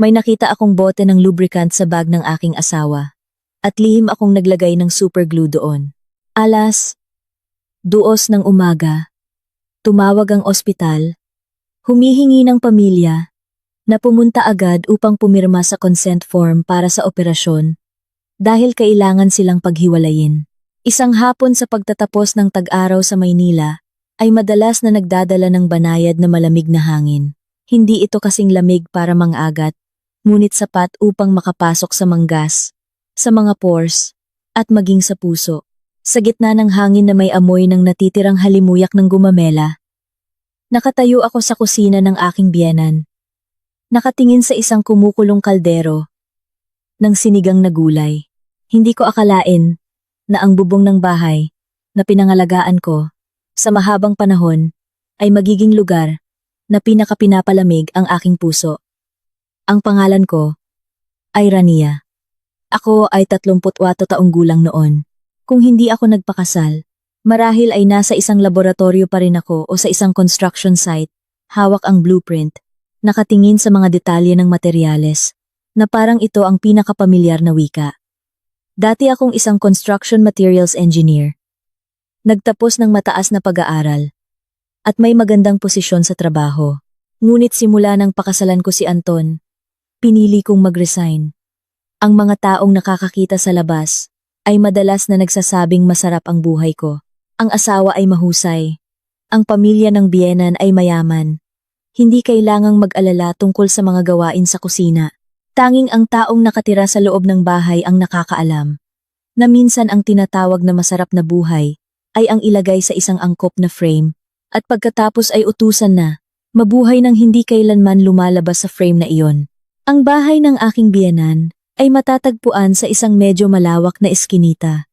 May nakita akong bote ng lubricant sa bag ng aking asawa. At lihim akong naglagay ng super glue doon. 2:00 ng umaga. Tumawag ang ospital. Humihingi ng pamilya na pumunta agad upang pumirma sa consent form para sa operasyon dahil kailangan silang paghiwalayin. Isang hapon sa pagtatapos ng tag-araw sa Maynila ay madalas na nagdadala ng banayad na malamig na hangin. Hindi ito kasing lamig para mang-agat, ngunit sapat upang makapasok sa manggas, sa mga pores, at maging sa puso. Sa gitna ng hangin na may amoy ng natitirang halimuyak ng gumamela, nakatayo ako sa kusina ng aking biyenan. Nakatingin sa isang kumukulong kaldero ng sinigang na gulay. Hindi ko akalain na ang bubong ng bahay na pinangalagaan ko sa mahabang panahon ay magiging lugar na pinakapinapalamig ang aking puso. Ang pangalan ko ay Rania. Ako ay 38 taong gulang noon. Kung hindi ako nagpakasal, marahil ay nasa isang laboratorio pa rin ako o sa isang construction site, hawak ang blueprint, nakatingin sa mga detalye ng materyales, na parang ito ang pinakapamilyar na wika. Dati akong isang construction materials engineer. Nagtapos ng mataas na pag-aaral. At may magandang posisyon sa trabaho. Ngunit simula ng pakasalan ko si Anton, pinili kong mag-resign. Ang mga taong nakakakita sa labas ay madalas na nagsasabing masarap ang buhay ko. Ang asawa ay mahusay. Ang pamilya ng biyenan ay mayaman. Hindi kailangang mag-alala tungkol sa mga gawain sa kusina. Tanging ang taong nakatira sa loob ng bahay ang nakakaalam na minsan ang tinatawag na masarap na buhay ay ang ilagay sa isang angkop na frame at pagkatapos ay utusan na mabuhay ng hindi kailanman lumalabas sa frame na iyon. Ang bahay ng aking biyenan ay matatagpuan sa isang medyo malawak na eskinita.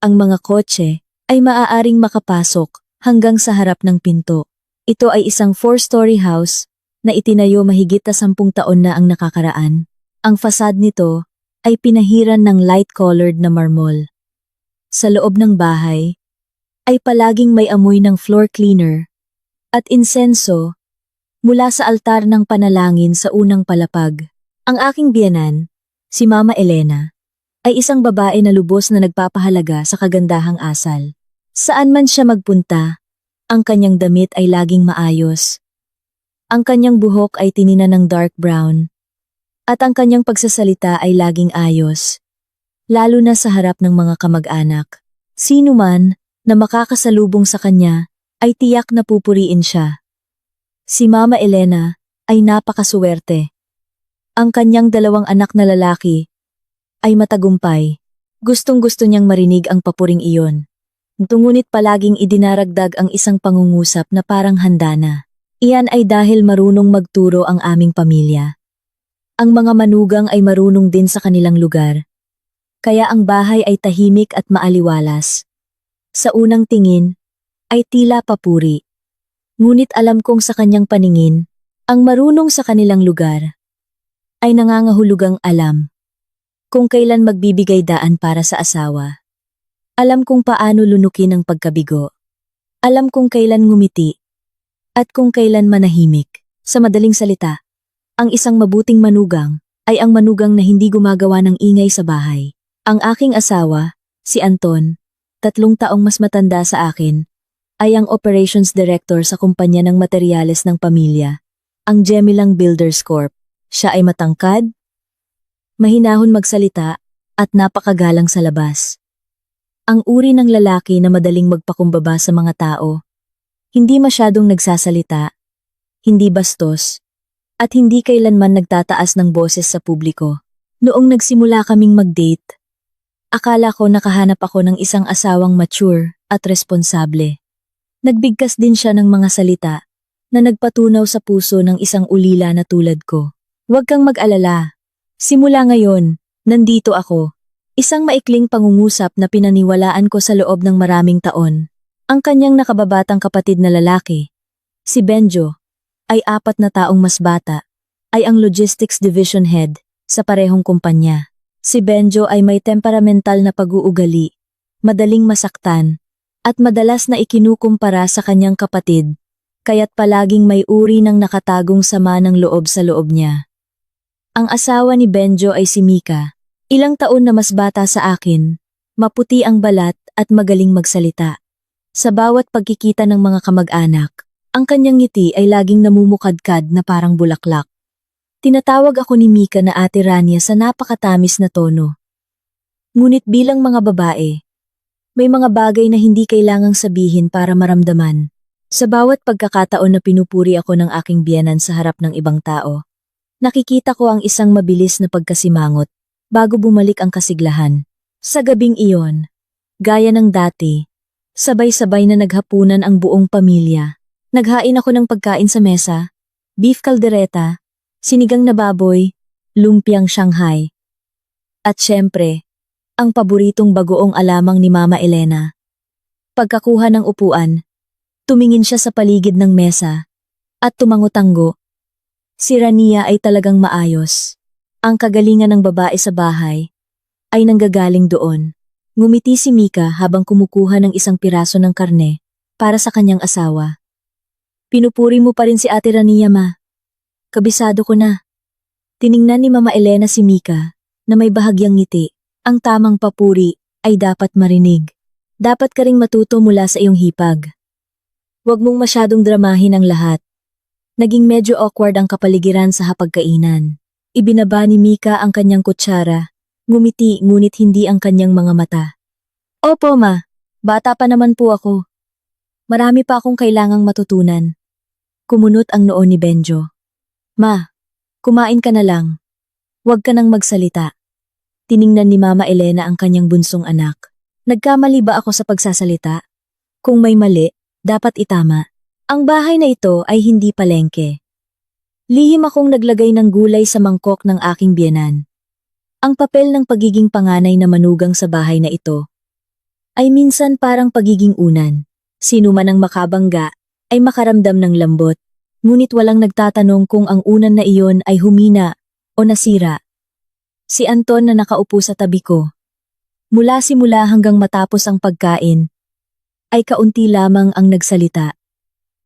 Ang mga kotse ay maaaring makapasok hanggang sa harap ng pinto. Ito ay isang 4-story house na itinayo mahigit na 10 taon na ang nakakaraan. Ang fasad nito ay pinahiran ng light-colored na marmol. Sa loob ng bahay ay palaging may amoy ng floor cleaner at insenso mula sa altar ng panalangin sa unang palapag. Ang aking biyenan, si Mama Elena, ay isang babae na lubos na nagpapahalaga sa kagandahang asal. Saan man siya magpunta, ang kanyang damit ay laging maayos. Ang kanyang buhok ay tininan ng dark brown. At ang kanyang pagsasalita ay laging ayos, lalo na sa harap ng mga kamag-anak. Sino man na makakasalubong sa kanya ay tiyak na pupuriin siya. Si Mama Elena ay napakasuwerte. Ang kanyang 2 anak na lalaki ay matagumpay. Gustong-gusto niyang marinig ang papuring iyon. Ngunit palaging idinaragdag ang isang pangungusap na parang handa na. Iyan ay dahil marunong magturo ang aming pamilya. Ang mga manugang ay marunong din sa kanilang lugar. Kaya ang bahay ay tahimik at maaliwalas. Sa unang tingin, ay tila papuri. Ngunit alam kong sa kanyang paningin, ang marunong sa kanilang lugar ay nangangahulugang alam kung kailan magbibigay daan para sa asawa. Alam kung paano lunukin ang pagkabigo. Alam kung kailan ngumiti at kung kailan manahimik. Sa madaling salita, ang isang mabuting manugang ay ang manugang na hindi gumagawa ng ingay sa bahay. Ang aking asawa, si Anton, 3 taong mas matanda sa akin, ay ang operations director sa kumpanya ng materyales ng pamilya, ang Gemilang Builders Corp. Siya ay matangkad, mahinahon magsalita, at napakagalang sa labas. Ang uri ng lalaki na madaling magpakumbaba sa mga tao. Hindi masyadong nagsasalita, hindi bastos, at hindi kailanman nagtataas ng boses sa publiko. Noong nagsimula kaming mag-date, akala ko nakahanap ako ng isang asawang mature at responsable. Nagbigkas din siya ng mga salita na nagpatunaw sa puso ng isang ulila na tulad ko. Huwag kang mag-alala. Simula ngayon, nandito ako. Isang maikling pangungusap na pinaniwalaan ko sa loob ng maraming taon. Ang kanyang nakababatang kapatid na lalaki, si Benjo, ay 4 na taong mas bata, ay ang Logistics Division Head sa parehong kumpanya. Si Benjo ay may temperamental na pag-uugali, madaling masaktan, at madalas na ikinukumpara sa kanyang kapatid, kaya't palaging may uri ng nakatagong sama ng loob sa loob niya. Ang asawa ni Benjo ay si Mika. Ilang taon na mas bata sa akin, maputi ang balat at magaling magsalita. Sa bawat pagkikita ng mga kamag-anak, ang kanyang ngiti ay laging namumukadkad na parang bulaklak. Tinatawag ako ni Mika na Ate Rania sa napakatamis na tono. Ngunit bilang mga babae, may mga bagay na hindi kailangang sabihin para maramdaman. Sa bawat pagkakataon na pinupuri ako ng aking biyenan sa harap ng ibang tao, nakikita ko ang isang mabilis na pagkasimangot bago bumalik ang kasiglahan. Sa gabing iyon, gaya ng dati, sabay-sabay na naghapunan ang buong pamilya. Naghain ako ng pagkain sa mesa, beef caldereta, sinigang na baboy, lumpiang Shanghai. At syempre, ang paboritong bagoong alamang ni Mama Elena. Pagkakuha ng upuan, tumingin siya sa paligid ng mesa at tumango-tango. Si Rania ay talagang maayos. Ang kagalingan ng babae sa bahay ay nanggagaling doon. Ngumiti si Mika habang kumukuha ng isang piraso ng karne para sa kanyang asawa. Pinupuri mo pa rin si Ate Rania, ma. Kabisado ko na. Tiningnan ni Mama Elena si Mika na may bahagyang ngiti. Ang tamang papuri ay dapat marinig. Dapat ka ring matuto mula sa iyong hipag. Huwag mong masyadong dramahin ang lahat. Naging medyo awkward ang kapaligiran sa hapagkainan. Ibinaba ni Mika ang kanyang kutsara, ngumiti ngunit hindi ang kanyang mga mata. Opo ma, bata pa naman po ako. Marami pa akong kailangang matutunan. Kumunot ang noo ni Benjo. Ma, kumain ka na lang. Huwag ka nang magsalita. Tiningnan ni Mama Elena ang kanyang bunsong anak. Nagkamali ba ako sa pagsasalita? Kung may mali, dapat itama. Ang bahay na ito ay hindi palengke. Lihim akong naglagay ng gulay sa mangkok ng aking biyenan. Ang papel ng pagiging panganay na manugang sa bahay na ito ay minsan parang pagiging unan. Sino man ang makabangga ay makaramdam ng lambot, ngunit walang nagtatanong kung ang unan na iyon ay humina o nasira. Si Anton na nakaupo sa tabi ko. Mula simula hanggang matapos ang pagkain, ay kaunti lamang ang nagsalita.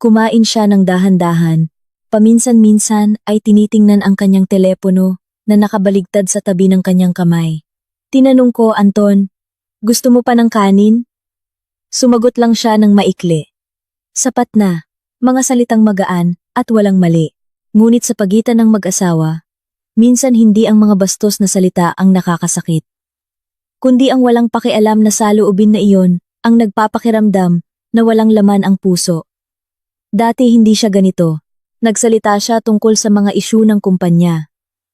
Kumain siya ng dahan-dahan, paminsan-minsan ay tinitingnan ang kanyang telepono na nakabaligtad sa tabi ng kanyang kamay. Tinanong ko, Anton, gusto mo pa ng kanin? Sumagot lang siya ng maikli. Sapat na, mga salitang magaan at walang mali. Ngunit sa pagitan ng mag-asawa, minsan hindi ang mga bastos na salita ang nakakasakit, kundi ang walang pakialam na saloobin na iyon ang nagpapakiramdam na walang laman ang puso. Dati hindi siya ganito. Nagsalita siya tungkol sa mga isyu ng kumpanya.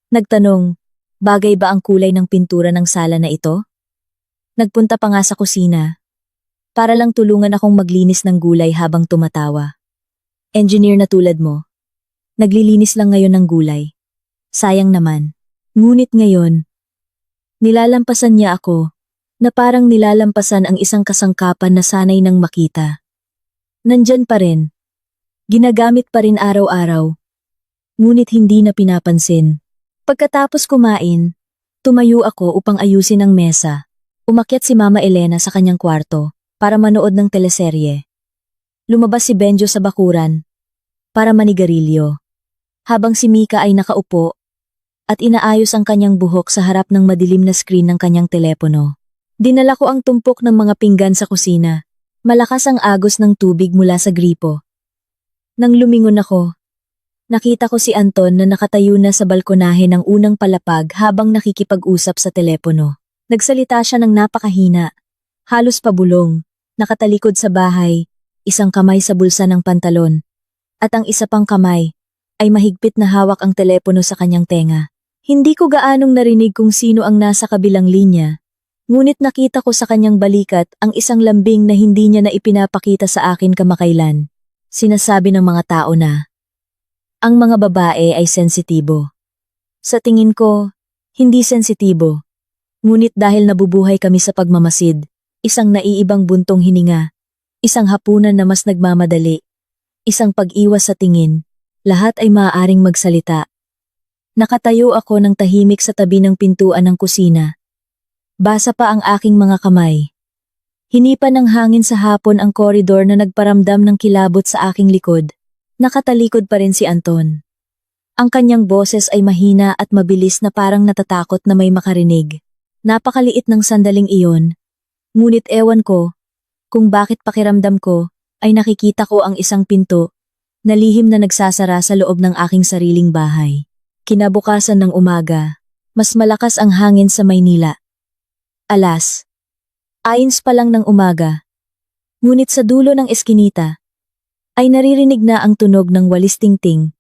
Nagtanong, bagay ba ang kulay ng pintura ng sala na ito? Nagpunta pa nga sa kusina para lang tulungan akong maglinis ng gulay habang tumatawa. Engineer na tulad mo, naglilinis lang ngayon ng gulay. Sayang naman. Ngunit ngayon, nilalampasan niya ako na parang nilalampasan ang isang kasangkapan na sanay nang makita. Nandyan pa rin. Ginagamit pa rin araw-araw. Ngunit hindi na pinapansin. Pagkatapos kumain, tumayo ako upang ayusin ang mesa. Umakyat si Mama Elena sa kanyang kwarto para manood ng teleserye. Lumabas si Benjo sa bakuran para manigarilyo, habang si Mika ay nakaupo at inaayos ang kanyang buhok sa harap ng madilim na screen ng kanyang telepono. Dinala ko ang tumpok ng mga pinggan sa kusina. Malakas ang agos ng tubig mula sa gripo. Nang lumingon ako, nakita ko si Anton na nakatayo na sa balkonahe ng unang palapag habang nakikipag-usap sa telepono. Nagsalita siya ng napakahina, halos pabulong, nakatalikod sa bahay, isang kamay sa bulsa ng pantalon, at ang isa pang kamay ay mahigpit na hawak ang telepono sa kanyang tenga. Hindi ko gaanong narinig kung sino ang nasa kabilang linya, ngunit nakita ko sa kanyang balikat ang isang lambing na hindi niya na ipinapakita sa akin kamakailan. Sinasabi ng mga tao na ang mga babae ay sensitibo. Sa tingin ko, hindi sensitibo. Ngunit dahil nabubuhay kami sa pagmamasid, isang naiibang buntong hininga, isang hapunan na mas nagmamadali, isang pag-iwas sa tingin, lahat ay maaaring magsalita. Nakatayo ako ng tahimik sa tabi ng pintuan ng kusina. Basa pa ang aking mga kamay. Hinipan ng hangin sa hapon ang koridor na nagparamdam ng kilabot sa aking likod. Nakatalikod pa rin si Anton. Ang kanyang boses ay mahina at mabilis na parang natatakot na may makarinig. Napakaliit ng sandaling iyon. Ngunit ewan ko kung bakit pakiramdam ko ay nakikita ko ang isang pinto na lihim na nagsasara sa loob ng aking sariling bahay. Kinabukasan ng umaga, mas malakas ang hangin sa Maynila. Alas, ayins pa lang ng umaga. Ngunit sa dulo ng eskinita, ay naririnig na ang tunog ng walis tingting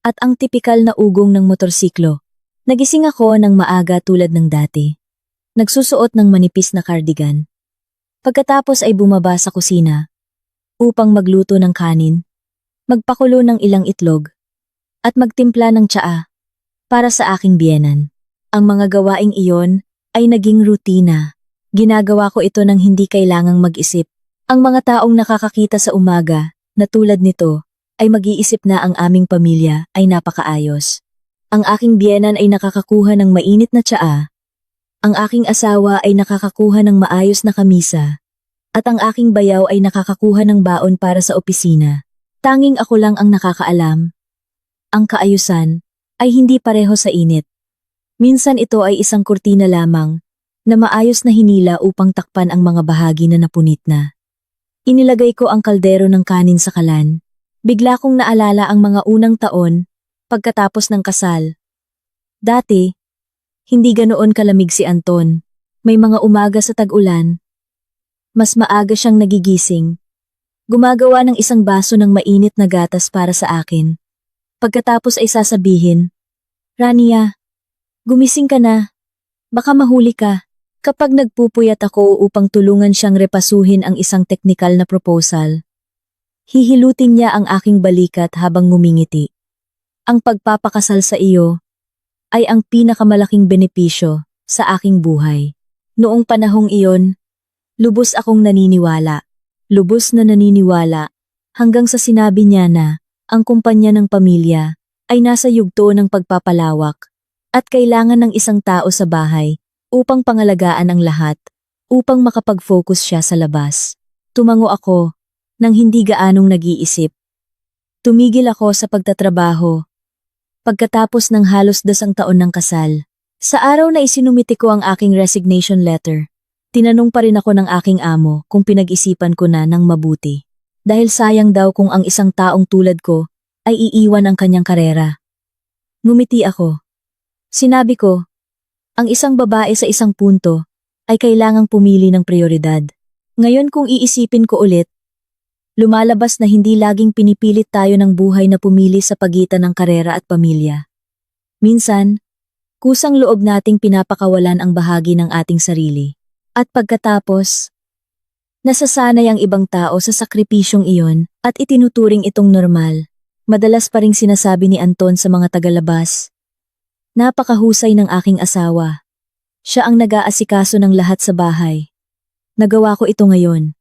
at ang tipikal na ugong ng motorsiklo. Nagising ako ng maaga tulad ng dati. Nagsusuot ng manipis na cardigan. Pagkatapos ay bumaba sa kusina upang magluto ng kanin, magpakulo ng ilang itlog, at magtimpla ng tsaa para sa aking biyenan. Ang mga gawaing iyon ay naging rutina. Ginagawa ko ito nang hindi kailangang mag-isip. Ang mga taong nakakakita sa umaga na tulad nito ay mag-iisip na ang aming pamilya ay napakaayos. Ang aking biyenan ay nakakakuha ng mainit na tsaa, ang aking asawa ay nakakakuha ng maayos na kamisa, at ang aking bayaw ay nakakakuha ng baon para sa opisina. Tanging ako lang ang nakakaalam. Ang kaayusan ay hindi pareho sa init. Minsan ito ay isang kurtina lamang na maayos na hinila upang takpan ang mga bahagi na napunit na. Inilagay ko ang kaldero ng kanin sa kalan. Bigla kong naalala ang mga unang taon pagkatapos ng kasal. Dati, hindi ganoon kalamig si Anton. May mga umaga sa tag-ulan. Mas maaga siyang nagigising. Gumagawa ng isang baso ng mainit na gatas para sa akin. Pagkatapos ay sasabihin, "Rania, gumising ka na. Baka mahuli ka." Kapag nagpupuyat ako upang tulungan siyang repasuhin ang isang teknikal na proposal, hihilutin niya ang aking balikat habang ngumingiti. Ang pagpapakasal sa iyo ay ang pinakamalaking benepisyo sa aking buhay. Noong panahong iyon, lubos akong naniniwala. Lubos na naniniwala hanggang sa sinabi niya na ang kumpanya ng pamilya ay nasa yugto ng pagpapalawak at kailangan ng isang tao sa bahay upang pangalagaan ang lahat, upang makapag-focus siya sa labas. Tumango ako nang hindi gaanong nag-iisip. Tumigil ako sa pagtatrabaho pagkatapos ng halos 10 taon ng kasal. Sa araw na isinumiti ko ang aking resignation letter, tinanong pa rin ako ng aking amo kung pinag-isipan ko na ng mabuti. Dahil sayang daw kung ang isang taong tulad ko ay iiwan ang kanyang karera. Ngumiti ako. Sinabi ko, ang isang babae sa isang punto ay kailangang pumili ng prioridad. Ngayon kung iisipin ko ulit, lumalabas na hindi laging pinipilit tayo ng buhay na pumili sa pagitan ng karera at pamilya. Minsan, kusang loob nating pinapakawalan ang bahagi ng ating sarili. At pagkatapos, nasasanay ang ibang tao sa sakripisyong iyon at itinuturing itong normal. Madalas pa ring sinasabi ni Anton sa mga tagalabas, "Napakahusay ng aking asawa. Siya ang nag-aasikaso ng lahat sa bahay." Nagawa ko ito ngayon.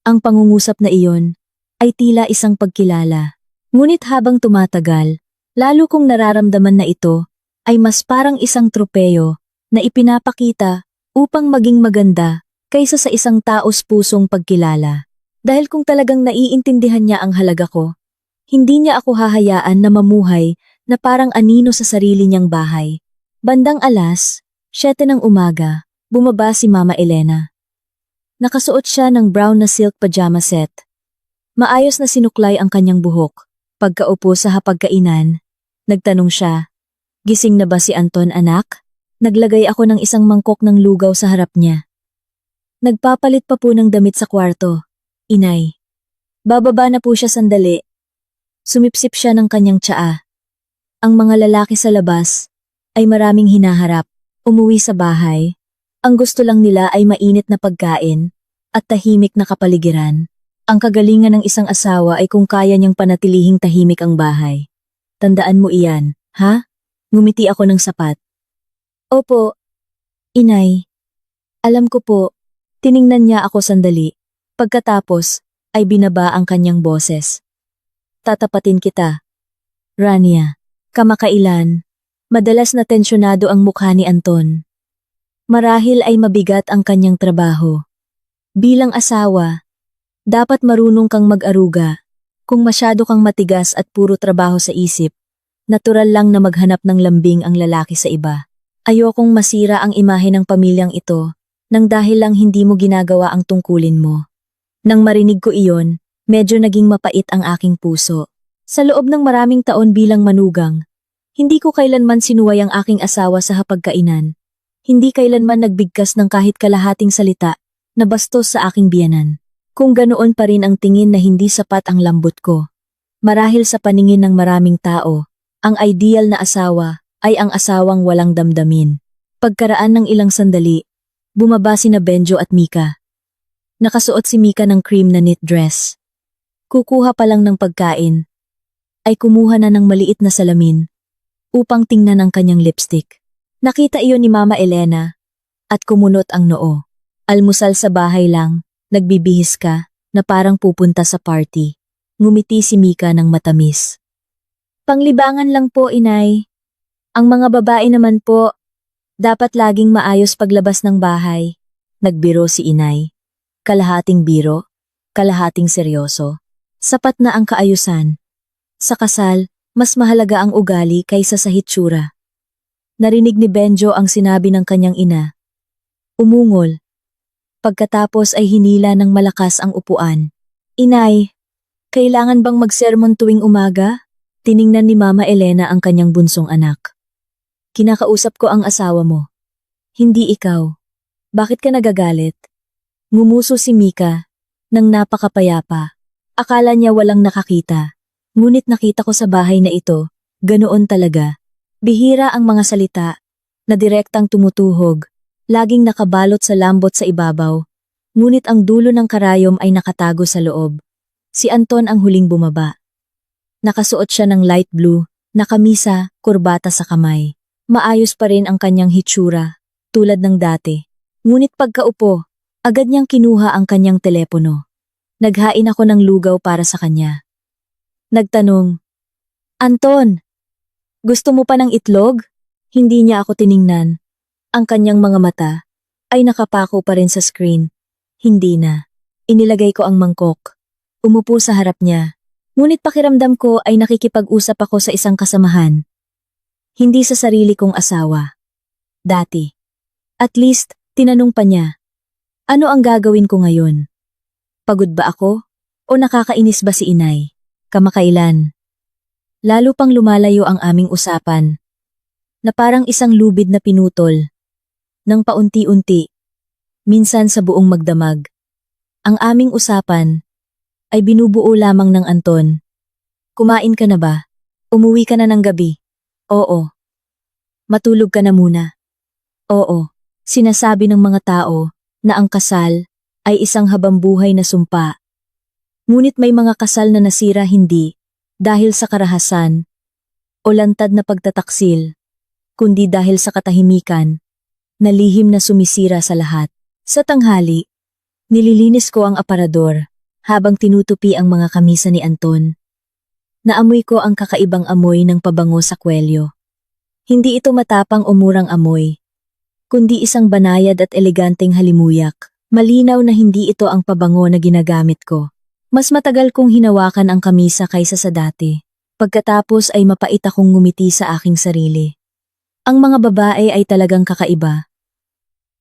Ang pangungusap na iyon ay tila isang pagkilala. Ngunit habang tumatagal, lalo kong nararamdaman na ito ay mas parang isang tropeyo na ipinapakita upang maging maganda kaysa sa isang taos pusong pagkilala. Dahil kung talagang naiintindihan niya ang halaga ko, hindi niya ako hahayaan na mamuhay na parang anino sa sarili niyang bahay. Bandang alas 7 ng umaga, bumaba si Mama Elena. Nakasuot siya ng brown na silk pajama set. Maayos na sinuklay ang kanyang buhok. Pagkaupo sa hapagkainan, nagtanong siya, "Gising na ba si Anton, anak?" Naglagay ako ng isang mangkok ng lugaw sa harap niya. "Nagpapalit pa po ng damit sa kwarto, inay." Bababa na po siya sandali. Sumipsip siya ng kanyang tsaa. Ang mga lalaki sa labas ay maraming hinaharap. Umuwi sa bahay, ang gusto lang nila ay mainit na pagkain at tahimik na kapaligiran. Ang kagalingan ng isang asawa ay kung kaya niyang panatilihing tahimik ang bahay. Tandaan mo iyan, ha? Ngumiti ako ng sapat. "Opo, inay. Alam ko po." Tiningnan niya ako sandali. Pagkatapos, ay binaba ang kanyang boses. "Tatapatin kita, Rania." Kamakailan, madalas na tensyonado ang mukha ni Anton. Marahil ay mabigat ang kanyang trabaho. Bilang asawa, dapat marunong kang mag-aruga. Kung masyado kang matigas at puro trabaho sa isip, Natural lang na maghanap ng lambing ang lalaki sa iba. Ayokong masira ang imahe ng pamilyang ito nang dahil lang hindi mo ginagawa ang tungkulin mo. Nang marinig ko iyon, medyo naging mapait ang aking puso. Sa loob ng maraming taon bilang manugang, hindi ko kailanman sinuway ang aking asawa sa hapagkainan. Hindi kailanman nagbigkas ng kahit kalahating salita na bastos sa aking biyanan. Kung ganoon pa rin ang tingin na hindi sapat ang lambot ko. Marahil sa paningin ng maraming tao, ang ideal na asawa ay ang asawang walang damdamin. Pagkaraan ng ilang sandali, bumaba sina Benjo at Mika. Nakasuot si Mika ng cream na knit dress. Kukuha pa lang ng pagkain, ay kumuha na ng maliit na salamin upang tingnan ang kanyang lipstick. Nakita iyon ni Mama Elena at kumunot ang noo. Almusal sa bahay lang, nagbibihis ka na parang pupunta sa party. Ngumiti si Mika ng matamis. Panglibangan lang po, inay. Ang mga babae naman po, dapat laging maayos paglabas ng bahay. Nagbiro si inay. Kalahating biro, kalahating seryoso. Sapat na ang kaayusan. Sa kasal, mas mahalaga ang ugali kaysa sa hitsura. Narinig ni Benjo ang sinabi ng kanyang ina. Umungol. Pagkatapos ay hinila ng malakas ang upuan. Inay, kailangan bang magsermon tuwing umaga? Tiningnan ni Mama Elena ang kanyang bunsong anak. Kinakausap ko ang asawa mo. Hindi ikaw. Bakit ka nagagalit? Ngumuso si Mika, nang napakapayapa. Akala niya walang nakakita. Ngunit nakita ko sa bahay na ito, ganoon talaga. Bihira ang mga salita, na direktang tumutuhog, laging nakabalot sa lambot sa ibabaw. Ngunit ang dulo ng karayom ay nakatago sa loob. Si Anton ang huling bumaba. Nakasuot siya ng light blue, nakamisa, kurbata sa kamay. Maayos pa rin ang kanyang hitsura, tulad ng dati. Ngunit pagkaupo, agad niyang kinuha ang kanyang telepono. Naghain ako ng lugaw para sa kanya. Nagtanong, Anton, gusto mo pa ng itlog? Hindi niya ako tiningnan. Ang kanyang mga mata ay nakapako pa rin sa screen. Hindi na. Inilagay ko ang mangkok. Umupo sa harap niya. Ngunit pakiramdam ko ay nakikipag-usap ako sa isang kasamahan. Hindi sa sarili kong asawa. Dati. At least, tinanong pa niya. Ano ang gagawin ko ngayon? Pagod ba ako? O nakakainis ba si inay? Kamakailan. Lalo pang lumalayo ang aming usapan. Na parang isang lubid na pinutol. Nang paunti-unti. Minsan sa buong magdamag. Ang aming usapan ay binubuo lamang ng Anton. Kumain ka na ba? Umuwi ka na ng gabi? Oo. Matulog ka na muna? Oo. Sinasabi ng mga tao na ang kasal ay isang habambuhay na sumpa. Ngunit may mga kasal na nasira hindi dahil sa karahasan o lantad na pagtataksil, kundi dahil sa katahimikan na lihim na sumisira sa lahat. Sa tanghali, nililinis ko ang aparador habang tinutupi ang mga kamisa ni Anton. Naamoy ko ang kakaibang amoy ng pabango sa kwelyo. Hindi ito matapang o murang amoy, kundi isang banayad at eleganteng halimuyak. Malinaw na hindi ito ang pabango na ginagamit ko. Mas matagal kong hinawakan ang kamisa kaysa sa dati. Pagkatapos ay mapait akong ngumiti sa aking sarili. Ang mga babae ay talagang kakaiba.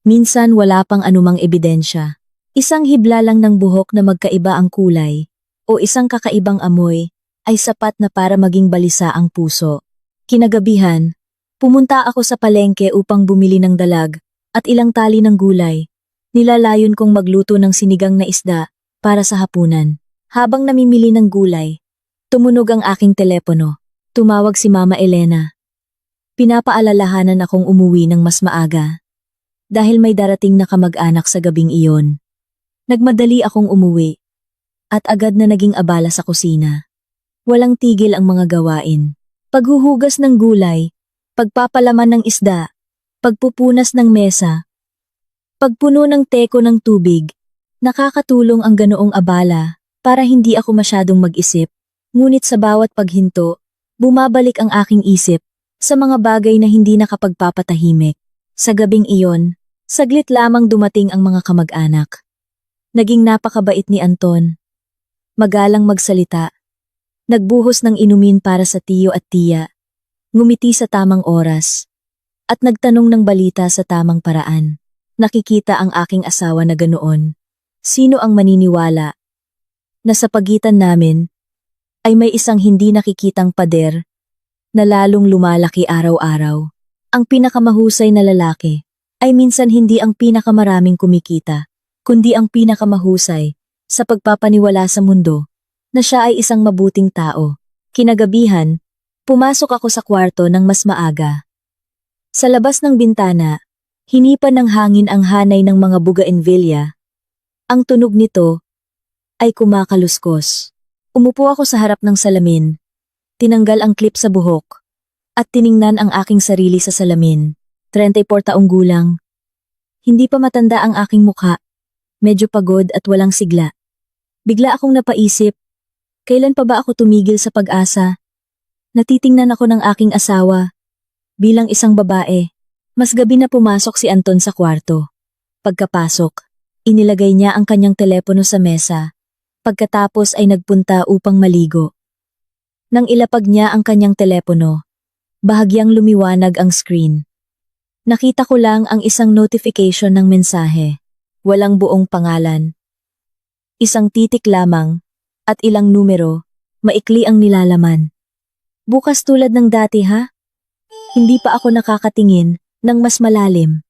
Minsan wala pang anumang ebidensya. Isang hibla lang ng buhok na magkaiba ang kulay o isang kakaibang amoy ay sapat na para maging balisa ang puso. Kinagabihan, pumunta ako sa palengke upang bumili ng dalag at ilang tali ng gulay. Nilalayon kong magluto ng sinigang na isda para sa hapunan. Habang namimili ng gulay, tumunog ang aking telepono. Tumawag si Mama Elena. Pinapaalalahanan akong umuwi ng mas maaga dahil may darating na kamag-anak sa gabing iyon. Nagmadali akong umuwi at agad na naging abala sa kusina. Walang tigil ang mga gawain. Paghuhugas ng gulay, pagpapalaman ng isda, pagpupunas ng mesa, pagpuno ng teko ng tubig. Nakakatulong ang ganoong abala para hindi ako masyadong mag-isip. Ngunit sa bawat paghinto, bumabalik ang aking isip sa mga bagay na hindi nakapagpapatahimik. Sa gabing iyon, saglit lamang dumating ang mga kamag-anak. Naging napakabait ni Anton. Magalang magsalita. Nagbuhos ng inumin para sa tiyo at tiya ngumiti sa tamang oras, at nagtanong ng balita sa tamang paraan. Nakikita ang aking asawa na ganoon. Sino ang maniniwala na sa pagitan namin ay may isang hindi nakikitang pader na lalong lumalaki araw-araw? Ang pinakamahusay na lalaki ay minsan hindi ang pinakamaraming kumikita, kundi ang pinakamahusay sa pagpapaniwala sa mundo na siya ay isang mabuting tao. Kinagabihan, pumasok ako sa kwarto ng mas maaga. Sa labas ng bintana, hinipan ng hangin ang hanay ng mga bougainvillea. Ang tunog nito ay kumakaluskos. Umupo ako sa harap ng salamin, tinanggal ang clip sa buhok, at tiningnan ang aking sarili sa salamin. 34 taong gulang. Hindi pa matanda ang aking mukha. Medyo pagod at walang sigla. Bigla akong napaisip, kailan pa ba ako tumigil sa pag-asa? Natitingnan ako ng aking asawa. Bilang isang babae, mas gabi na pumasok si Anton sa kwarto. Pagkapasok, inilagay niya ang kanyang telepono sa mesa. Pagkatapos ay nagpunta upang maligo. Nang ilapag niya ang kanyang telepono, bahagyang lumiwanag ang screen. Nakita ko lang ang isang notification ng mensahe. Walang buong pangalan. Isang titik lamang, at ilang numero, maikli ang nilalaman. Bukas tulad ng dati ha? Hindi pa ako nakakatingin ng mas malalim.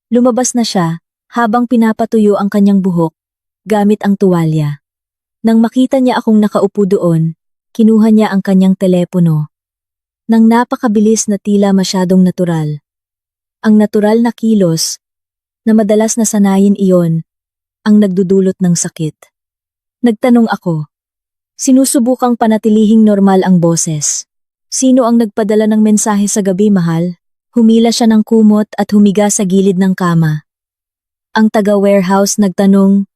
Lumabas na siya habang pinapatuyo ang kanyang buhok gamit ang tuwalya. Nang makita niya akong nakaupo doon, kinuha niya ang kanyang telepono. Nang napakabilis na tila masyadong natural. Ang natural na kilos, na madalas na sanayin iyon, ang nagdudulot ng sakit. Nagtanong ako. Sinusubukang panatilihing normal ang boses. Sino ang nagpadala ng mensahe sa gabi, mahal? Humila siya ng kumot at humiga sa gilid ng kama. Ang taga-warehouse nagtanong,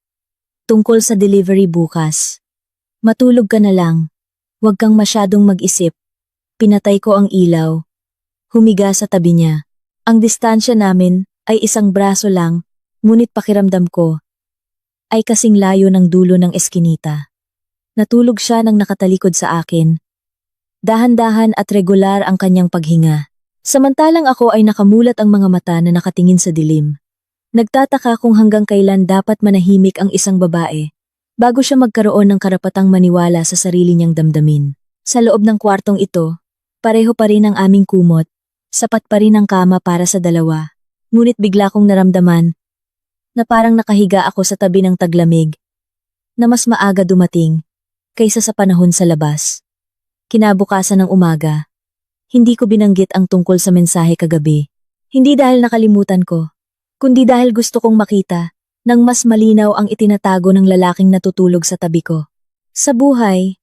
tungkol sa delivery bukas. Matulog ka na lang. Huwag kang masyadong mag-isip. Pinatay ko ang ilaw. Humiga sa tabi niya. Ang distansya namin ay isang braso lang, ngunit pakiramdam ko ay kasing layo ng dulo ng eskinita. Natulog siya nang nakatalikod sa akin. Dahan-dahan at regular ang kanyang paghinga. Samantalang ako ay nakamulat ang mga mata na nakatingin sa dilim. Nagtataka kung hanggang kailan dapat manahimik ang isang babae bago siya magkaroon ng karapatang maniwala sa sarili niyang damdamin. Sa loob ng kwartong ito, pareho pa rin ang aming kumot. Sapat pa rin ang kama para sa dalawa. Ngunit bigla kong naramdaman na parang nakahiga ako sa tabi ng taglamig na mas maaga dumating kaysa sa panahon sa labas. Kinabukasan ng umaga, hindi ko binanggit ang tungkol sa mensahe kagabi. Hindi dahil nakalimutan ko, kundi dahil gusto kong makita nang mas malinaw ang itinatago ng lalaking natutulog sa tabi ko. Sa buhay,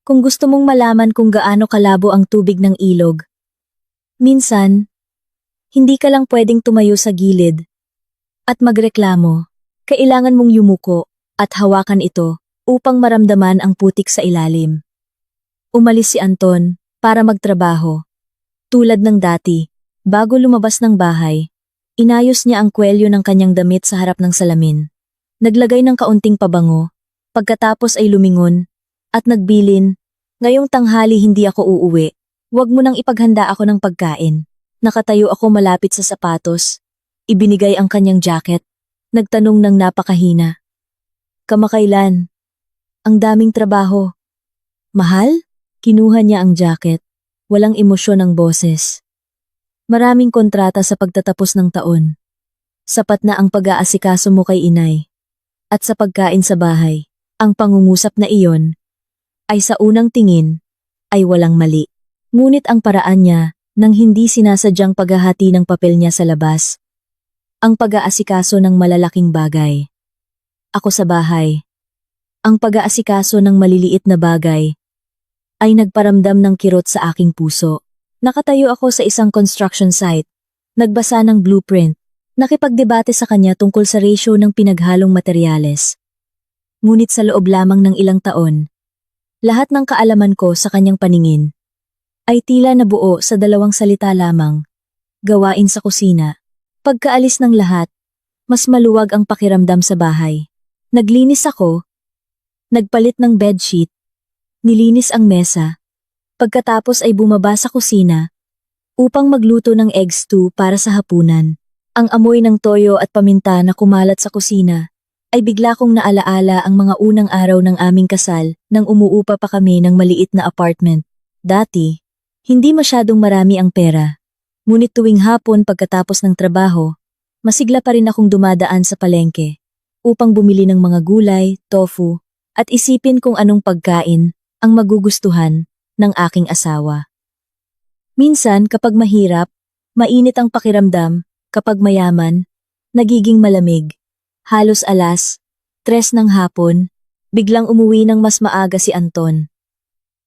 kung gusto mong malaman kung gaano kalabo ang tubig ng ilog, minsan, hindi ka lang pwedeng tumayo sa gilid at magreklamo. Kailangan mong yumuko at hawakan ito upang maramdaman ang putik sa ilalim. Umalis si Anton para magtrabaho. Tulad ng dati, bago lumabas ng bahay, inayos niya ang kwelyo ng kanyang damit sa harap ng salamin. Naglagay ng kaunting pabango, pagkatapos ay lumingon at nagbilin, ngayong tanghali hindi ako uuwi. Huwag mo nang ipaghanda ako ng pagkain. Nakatayo ako malapit sa sapatos. Ibinigay ang kanyang jacket. Nagtanong ng napakahina. Kamakailan? Ang daming trabaho. Mahal? Kinuha niya ang jacket. Walang emosyon ang boses. Maraming kontrata sa pagtatapos ng taon. Sapat na ang pag-aasikaso mo kay inay. At sa pagkain sa bahay, ang pangungusap na iyon ay sa unang tingin ay walang mali. Ngunit ang paraan niya nang hindi sinasadyang paghahati ng papel niya sa labas. Ang pag-aasikaso ng malalaking bagay. Ako sa bahay. Ang pag-aasikaso ng maliliit na bagay ay nagparamdam ng kirot sa aking puso. Nakatayo ako sa isang construction site. Nagbasa ng blueprint. Nakipagdebate sa kanya tungkol sa ratio ng pinaghalong materyales. Ngunit sa loob lamang ng ilang taon, lahat ng kaalaman ko sa kanyang paningin ay tila nabuo sa dalawang salita lamang, gawain sa kusina. Pagkaalis ng lahat, mas maluwag ang pakiramdam sa bahay. Naglinis ako, nagpalit ng bedsheet, nilinis ang mesa, pagkatapos ay bumaba sa kusina upang magluto ng egg stew para sa hapunan. Ang amoy ng toyo at paminta na kumalat sa kusina ay bigla kong naalaala ang mga unang araw ng aming kasal nang umuupa pa kami ng maliit na apartment. Dati, hindi masyadong marami ang pera. Ngunit tuwing hapon pagkatapos ng trabaho, masigla pa rin akong dumadaan sa palengke upang bumili ng mga gulay, tofu, at isipin kung anong pagkain ang magugustuhan ng aking asawa. Minsan kapag mahirap, mainit ang pakiramdam, kapag mayaman, nagiging malamig. Halos 3:00 ng hapon, biglang umuwi ng mas maaga si Anton.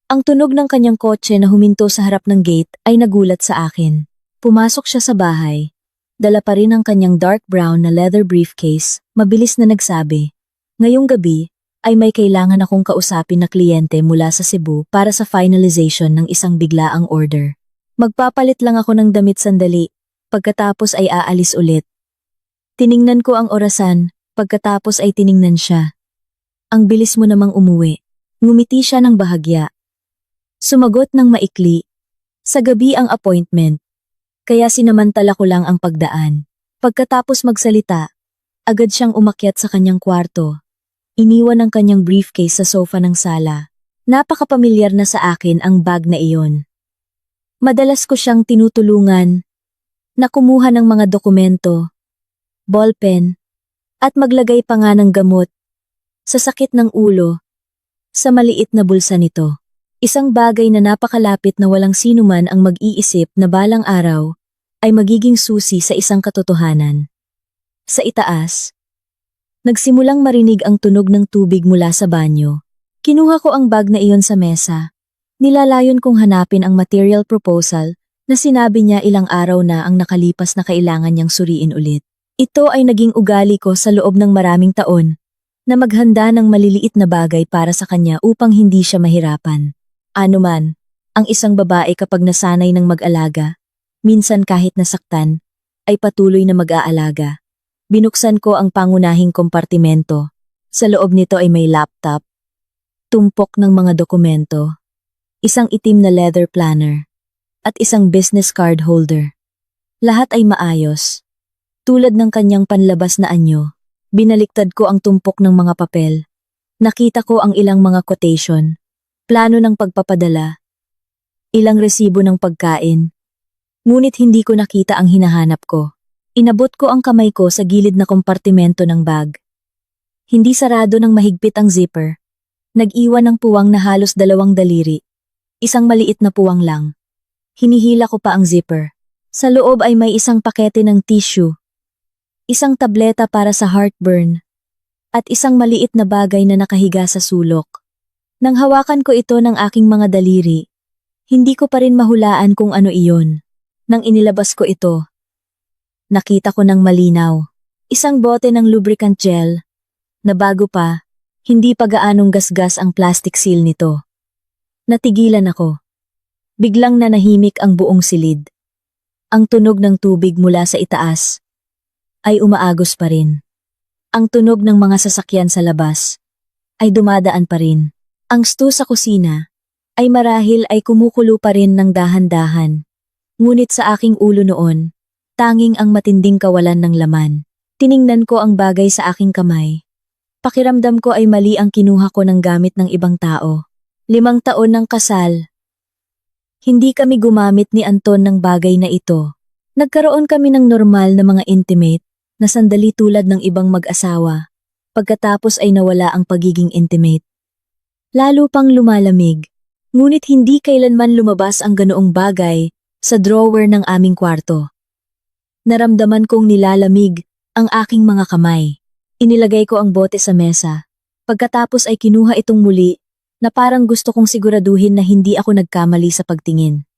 Ang tunog ng kanyang kotse na huminto sa harap ng gate ay nagulat sa akin. Pumasok siya sa bahay. Dala pa rin ang kanyang dark brown na leather briefcase, mabilis na nagsabi, "Ngayong gabi ay may kailangan akong kausapin na kliyente mula sa Cebu para sa finalization ng isang biglaang order. Magpapalit lang ako ng damit sandali, pagkatapos ay aalis ulit." Tiningnan ko ang orasan, pagkatapos ay tiningnan siya. "Ang bilis mo namang umuwi." Ngumiti siya ng bahagya. Sumagot ng maikli, "Sa gabi ang appointment, kaya sinamantala ko lang ang pagdaan." Pagkatapos magsalita, agad siyang umakyat sa kanyang kwarto. Iniwan ang kanyang briefcase sa sofa ng sala. Napakapamilyar na sa akin ang bag na iyon. Madalas ko siyang tinutulungan na kumuha ng mga dokumento, ballpen, at maglagay pa nga ng gamot sa sakit ng ulo sa maliit na bulsa nito. Isang bagay na napakalapit na walang sinuman ang mag-iisip na balang araw ay magiging susi sa isang katotohanan. Sa itaas, nagsimulang marinig ang tunog ng tubig mula sa banyo. Kinuha ko ang bag na iyon sa mesa. Nilalayon kong hanapin ang material proposal na sinabi niya ilang araw na ang nakalipas na kailangan niyang suriin ulit. Ito ay naging ugali ko sa loob ng maraming taon na maghanda ng maliliit na bagay para sa kanya upang hindi siya mahirapan. Ano man, ang isang babae kapag nasanay ng mag-alaga, minsan kahit nasaktan, ay patuloy na mag-aalaga. Binuksan ko ang pangunahing kompartimento. Sa loob nito ay may laptop, tumpok ng mga dokumento, isang itim na leather planner, at isang business card holder. Lahat ay maayos. Tulad ng kanyang panlabas na anyo, binaliktad ko ang tumpok ng mga papel. Nakita ko ang ilang mga quotation, plano ng pagpapadala, ilang resibo ng pagkain. Ngunit hindi ko nakita ang hinahanap ko. Inabot ko ang kamay ko sa gilid na kompartimento ng bag. Hindi sarado ng mahigpit ang zipper. Nag-iwan ng puwang na halos 2 daliri. Isang maliit na puwang lang. Hinihila ko pa ang zipper. Sa loob ay may isang pakete ng tissue, isang tableta para sa heartburn, at isang maliit na bagay na nakahiga sa sulok. Nang hawakan ko ito ng aking mga daliri, hindi ko pa rin mahulaan kung ano iyon. Nang inilabas ko ito, nakita ko ng malinaw. Isang bote ng lubricant gel, na bago pa, hindi pa gaanong gasgas ang plastic seal nito. Natigilan ako. Biglang nanahimik ang buong silid. Ang tunog ng tubig mula sa itaas ay umaagos pa rin. Ang tunog ng mga sasakyan sa labas ay dumadaan pa rin. Ang stew sa kusina ay marahil ay kumukulo pa rin ng dahan-dahan. Ngunit sa aking ulo noon, tanging ang matinding kawalan ng laman. Tiningnan ko ang bagay sa aking kamay. Pakiramdam ko ay mali ang kinuha ko ng gamit ng ibang tao. 5 taon ng kasal. Hindi kami gumamit ni Anton ng bagay na ito. Nagkaroon kami ng normal na mga intimate na sandali tulad ng ibang mag-asawa. Pagkatapos ay nawala ang pagiging intimate. Lalo pang lumalamig. Ngunit hindi kailanman lumabas ang ganoong bagay sa drawer ng aming kwarto. Naramdaman kong nilalamig ang aking mga kamay. Inilagay ko ang bote sa mesa. Pagkatapos ay kinuha itong muli na parang gusto kong siguraduhin na hindi ako nagkamali sa pagtingin.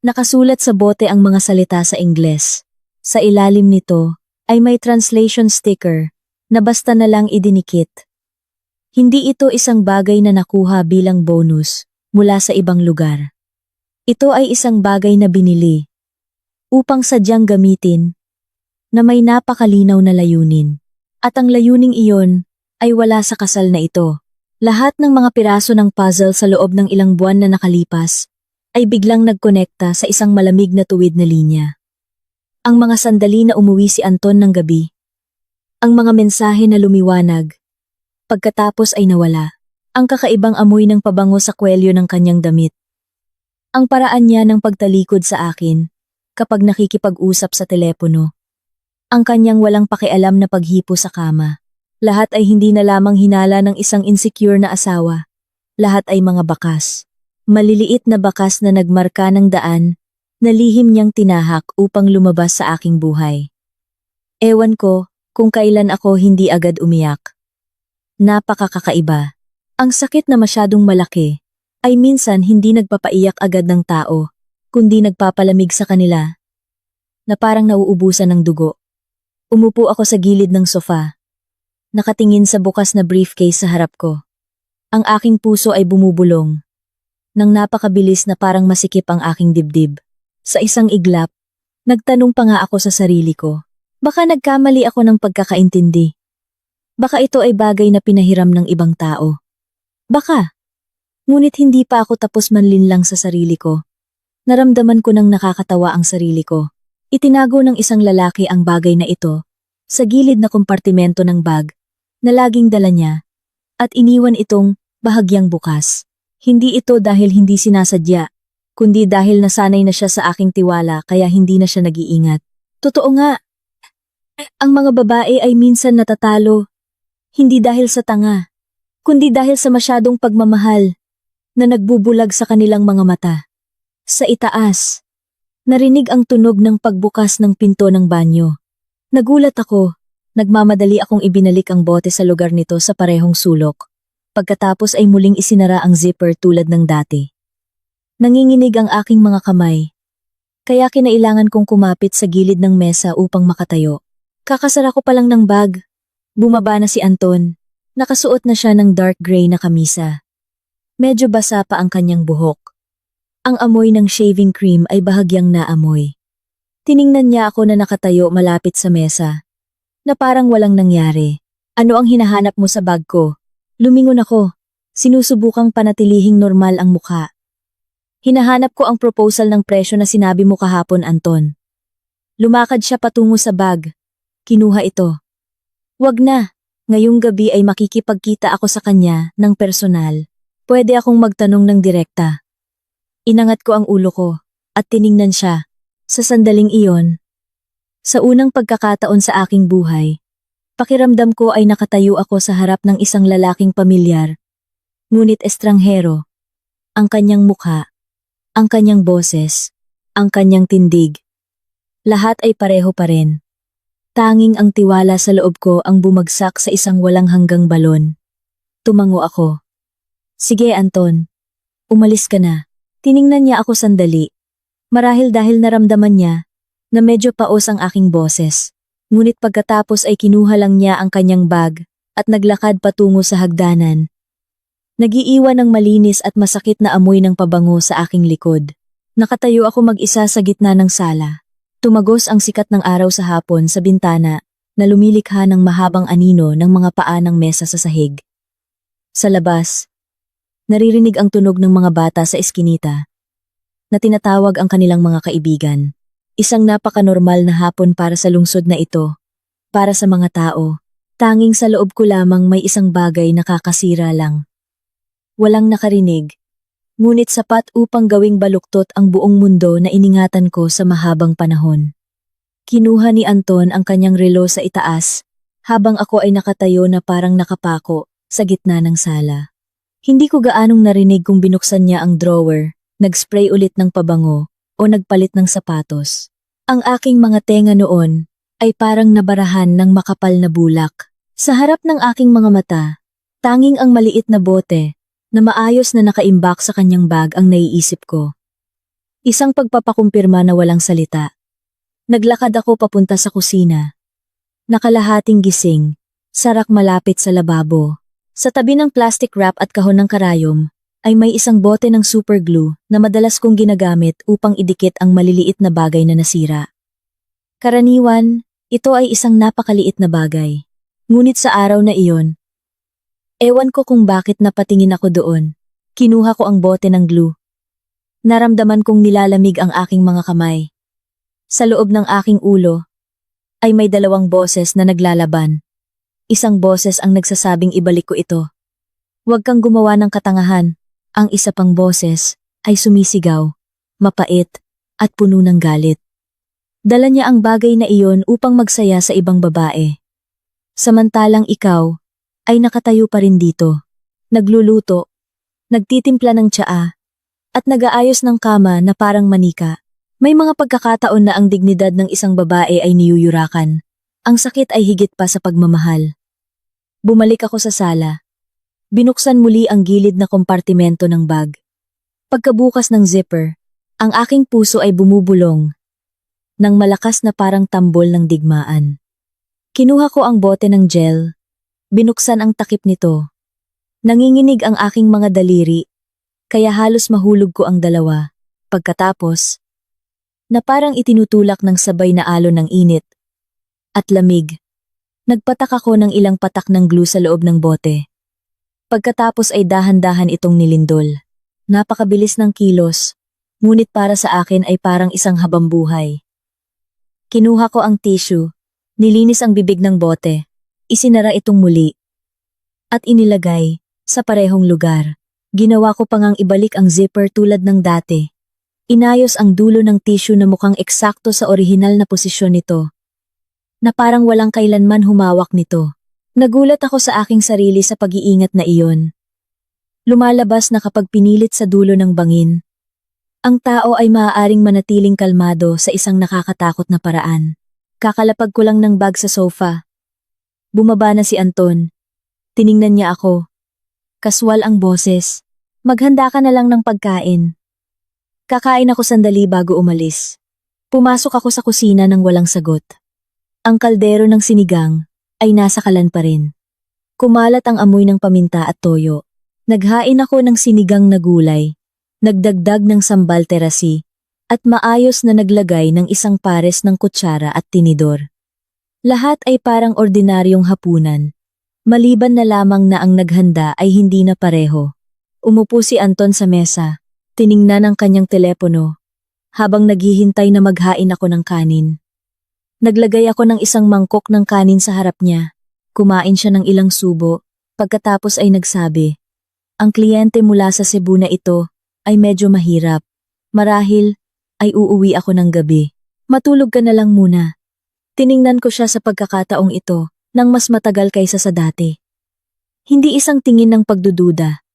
Nakasulat sa bote ang mga salita sa Ingles. Sa ilalim nito ay may translation sticker na basta na lang idinikit. Hindi ito isang bagay na nakuha bilang bonus mula sa ibang lugar. Ito ay isang bagay na binili upang sadyang gamitin na may napakalinaw na layunin. At ang layuning iyon ay wala sa kasal na ito. Lahat ng mga piraso ng puzzle sa loob ng ilang buwan na nakalipas ay biglang nagkonekta sa isang malamig na tuwid na linya. Ang mga sandali na umuwi si Anton ng gabi. Ang mga mensahe na lumiwanag. Pagkatapos ay nawala. Ang kakaibang amoy ng pabango sa kwelyo ng kanyang damit. Ang paraan niya ng pagtalikod sa akin kapag nakikipag-usap sa telepono. Ang kanyang walang pakialam na paghipo sa kama. Lahat ay hindi na lamang hinala ng isang insecure na asawa. Lahat ay mga bakas. Maliliit na bakas na nagmarka ng daan na lihim niyang tinahak upang lumabas sa aking buhay. Ewan ko kung kailan ako hindi agad umiyak. Napakakaiba. Ang sakit na masyadong malaki ay minsan hindi nagpapaiyak agad ng tao, kundi nagpapalamig sa kanila na parang nauubusan ng dugo. Umupo ako sa gilid ng sofa, nakatingin sa bukas na briefcase sa harap ko. Ang aking puso ay bumubulong, nang napakabilis na parang masikip ang aking dibdib. Sa isang iglap, nagtanong pa nga ako sa sarili ko, baka nagkamali ako ng pagkakaintindi. Baka ito ay bagay na pinahiram ng ibang tao. Baka. Ngunit hindi pa ako tapos manlinlang sa sarili ko. Naramdaman ko nang nakakatawa ang sarili ko. Itinago ng isang lalaki ang bagay na ito sa gilid na kompartimento ng bag na laging dala niya at iniwan itong bahagyang bukas. Hindi ito dahil hindi sinasadya, kundi dahil nasanay na siya sa aking tiwala kaya hindi na siya nag-iingat. Totoo nga. Ang mga babae ay minsan natatalo, hindi dahil sa tanga, kundi dahil sa masyadong pagmamahal na nagbubulag sa kanilang mga mata. Sa itaas, narinig ang tunog ng pagbukas ng pinto ng banyo. Nagulat ako, nagmamadali akong ibinalik ang bote sa lugar nito sa parehong sulok. Pagkatapos ay muling isinara ang zipper tulad ng dati. Nanginginig ang aking mga kamay, kaya kinailangan kong kumapit sa gilid ng mesa upang makatayo. Kakasara ko pa lang ng bag. Bumaba na si Anton. Nakasuot na siya ng dark gray na kamisa. Medyo basa pa ang kanyang buhok. Ang amoy ng shaving cream ay bahagyang naamoy. Tiningnan niya ako na nakatayo malapit sa mesa, na parang walang nangyari. Ano ang hinahanap mo sa bag ko? Lumingon ako. Sinusubukang panatilihing normal ang mukha. Hinahanap ko ang proposal ng presyo na sinabi mo kahapon, Anton. Lumakad siya patungo sa bag. Kinuha ito. Wag na. Ngayong gabi ay makikipagkita ako sa kanya ng personal. Pwede akong magtanong ng direkta. Inangat ko ang ulo ko at tiningnan siya. Sa sandaling iyon, sa unang pagkakataon sa aking buhay, pakiramdam ko ay nakatayo ako sa harap ng isang lalaking pamilyar, ngunit estranghero. Ang kanyang mukha, ang kanyang boses, ang kanyang tindig. Lahat ay pareho pa rin. Tanging ang tiwala sa loob ko ang bumagsak sa isang walang hanggang balon. Tumango ako. Sige, Anton. Umalis ka na. Tiningnan niya ako sandali. Marahil dahil naramdaman niya na medyo paos ang aking boses. Ngunit pagkatapos ay kinuha lang niya ang kanyang bag at naglakad patungo sa hagdanan. Nagiiwan ng malinis at masakit na amoy ng pabango sa aking likod. Nakatayo ako mag-isa sa gitna ng sala. Tumagos ang sikat ng araw sa hapon sa bintana na lumilikha ng mahabang anino ng mga paa ng mesa sa sahig. Sa labas, naririnig ang tunog ng mga bata sa eskinita na tinatawag ang kanilang mga kaibigan. Isang napaka-normal na hapon para sa lungsod na ito. Para sa mga tao, tanging sa loob ko lamang may isang bagay na kakasira lang. Walang nakarinig. Ngunit sapat upang gawing baluktot ang buong mundo na iningatan ko sa mahabang panahon. Kinuha ni Anton ang kanyang relo sa itaas, habang ako ay nakatayo na parang nakapako sa gitna ng sala. Hindi ko gaanong narinig kung binuksan niya ang drawer, nag-spray ulit ng pabango, o nagpalit ng sapatos. Ang aking mga tenga noon ay parang nabarahan ng makapal na bulak. Sa harap ng aking mga mata, tanging ang maliit na bote na maayos na nakaimbak sa kanyang bag ang naiisip ko. Isang pagpapakumpirma na walang salita. Naglakad ako papunta sa kusina. Nakalahating gising, sarak malapit sa lababo. Sa tabi ng plastic wrap at kahon ng karayom, ay may isang bote ng super glue na madalas kong ginagamit upang idikit ang maliliit na bagay na nasira. Karaniwan, ito ay isang napakaliit na bagay. Ngunit sa araw na iyon, ewan ko kung bakit napatingin ako doon. Kinuha ko ang bote ng glue. Naramdaman kong nilalamig ang aking mga kamay. Sa loob ng aking ulo, ay may dalawang boses na naglalaban. Isang boses ang nagsasabing ibalik ko ito. Huwag kang gumawa ng katangahan. Ang isa pang boses ay sumisigaw, mapait, at puno ng galit. Dala niya ang bagay na iyon upang magsaya sa ibang babae. Samantalang ikaw ay nakatayo pa rin dito. Nagluluto, nagtitimpla ng tsaa, at nag-aayos ng kama na parang manika. May mga pagkakataon na ang dignidad ng isang babae ay niyuyurakan. Ang sakit ay higit pa sa pagmamahal. Bumalik ako sa sala. Binuksan muli ang gilid na kompartimento ng bag. Pagkabukas ng zipper, ang aking puso ay bumubulong nang malakas na parang tambol ng digmaan. Kinuha ko ang bote ng gel. Binuksan ang takip nito. Nanginginig ang aking mga daliri, kaya halos mahulog ko ang dalawa. Pagkatapos, na parang itinutulak ng sabay na alon ng init at lamig, nagpatak ako ng ilang patak ng glue sa loob ng bote. Pagkatapos ay dahan-dahan itong nilindol. Napakabilis ng kilos, ngunit para sa akin ay parang isang habambuhay. Kinuha ko ang tissue, nilinis ang bibig ng bote, isinara itong muli, at inilagay sa parehong lugar. Ginawa ko pa ngang ibalik ang zipper tulad ng dati. Inayos ang dulo ng tissue na mukhang eksakto sa orihinal na posisyon nito, na parang walang kailanman humawak nito. Nagulat ako sa aking sarili sa pag-iingat na iyon. Lumalabas na kapag pinilit sa dulo ng bangin, ang tao ay maaaring manatiling kalmado sa isang nakakatakot na paraan. Kakalapag ko lang ng bag sa sofa. Bumaba na si Anton. Tiningnan niya ako. Kaswal ang boses. Maghanda ka na lang ng pagkain. Kakain ako sandali bago umalis. Pumasok ako sa kusina nang walang sagot. Ang kaldero ng sinigang ay nasa kalan pa rin. Kumalat ang amoy ng paminta at toyo. Naghain ako ng sinigang na gulay, nagdagdag ng sambal terasi, at maayos na naglagay ng isang pares ng kutsara at tinidor. Lahat ay parang ordinaryong hapunan, maliban na lamang na ang naghanda ay hindi na pareho. Umupo si Anton sa mesa, tiningnan ang kanyang telepono, habang naghihintay na maghain ako ng kanin. Naglagay ako ng isang mangkok ng kanin sa harap niya. Kumain siya ng ilang subo, pagkatapos ay nagsabi, "Ang kliyente mula sa Cebu na ito ay medyo mahirap. Marahil ay uuwi ako ng gabi. Matulog ka na lang muna." Tiningnan ko siya sa pagkakataong ito nang mas matagal kaysa sa dati. Hindi isang tingin ng pagdududa.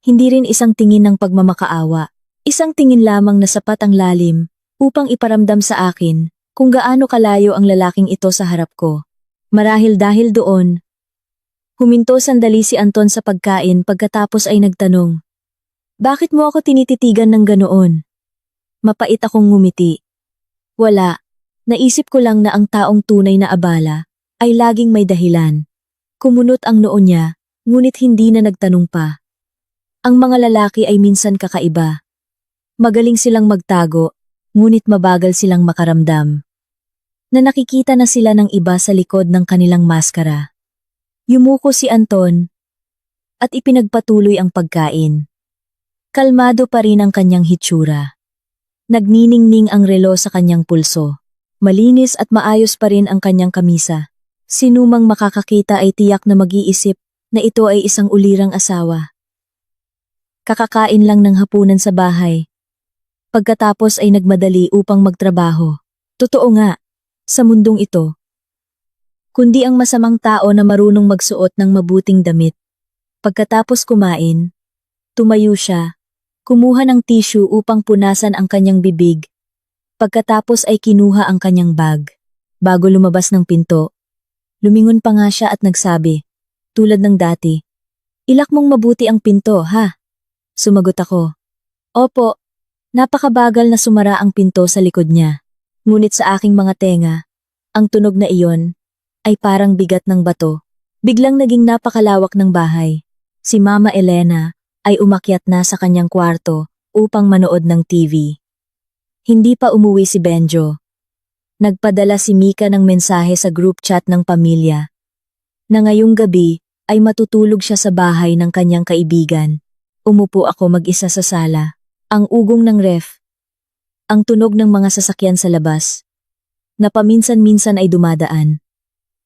Hindi rin isang tingin ng pagmamakaawa. Isang tingin lamang na sapat ang lalim upang iparamdam sa akin kung gaano kalayo ang lalaking ito sa harap ko. Marahil dahil doon, huminto sandali si Anton sa pagkain pagkatapos ay nagtanong, "Bakit mo ako tinititigan ng ganoon?" Mapait akong ngumiti. Wala, naisip ko lang na ang taong tunay na abala ay laging may dahilan. Kumunot ang noo niya, ngunit hindi na nagtanong pa. Ang mga lalaki ay minsan kakaiba. Magaling silang magtago, ngunit mabagal silang makaramdam. Na nakikita na sila ng iba sa likod ng kanilang maskara. Yumuko si Anton at ipinagpatuloy ang pagkain. Kalmado pa rin ang kanyang hitsura. Nagniningning ang relo sa kanyang pulso. Malinis at maayos pa rin ang kanyang kamisa. Sinumang makakakita ay tiyak na mag-iisip na ito ay isang ulirang asawa. Kakakain lang ng hapunan sa bahay. Pagkatapos ay nagmadali upang magtrabaho. Totoo nga, sa mundong ito, kundi ang masamang tao na marunong magsuot ng mabuting damit. Pagkatapos kumain, tumayo siya, kumuha ng tissue upang punasan ang kanyang bibig. Pagkatapos ay kinuha ang kanyang bag. Bago lumabas ng pinto, lumingon pa nga siya at nagsabi, tulad ng dati, "Ilak mong mabuti ang pinto, ha?" Sumagot ako, "Opo." Napakabagal na sumara ang pinto sa likod niya. Ngunit sa aking mga tenga, ang tunog na iyon ay parang bigat ng bato. Biglang naging napakalawak ng bahay. Si Mama Elena ay umakyat na sa kanyang kwarto upang manood ng TV. Hindi pa umuwi si Benjo. Nagpadala si Mika ng mensahe sa group chat ng pamilya na ngayong gabi ay matutulog siya sa bahay ng kanyang kaibigan. Umupo ako mag-isa sa sala. Ang ugong ng ref, ang tunog ng mga sasakyan sa labas, na paminsan-minsan ay dumadaan.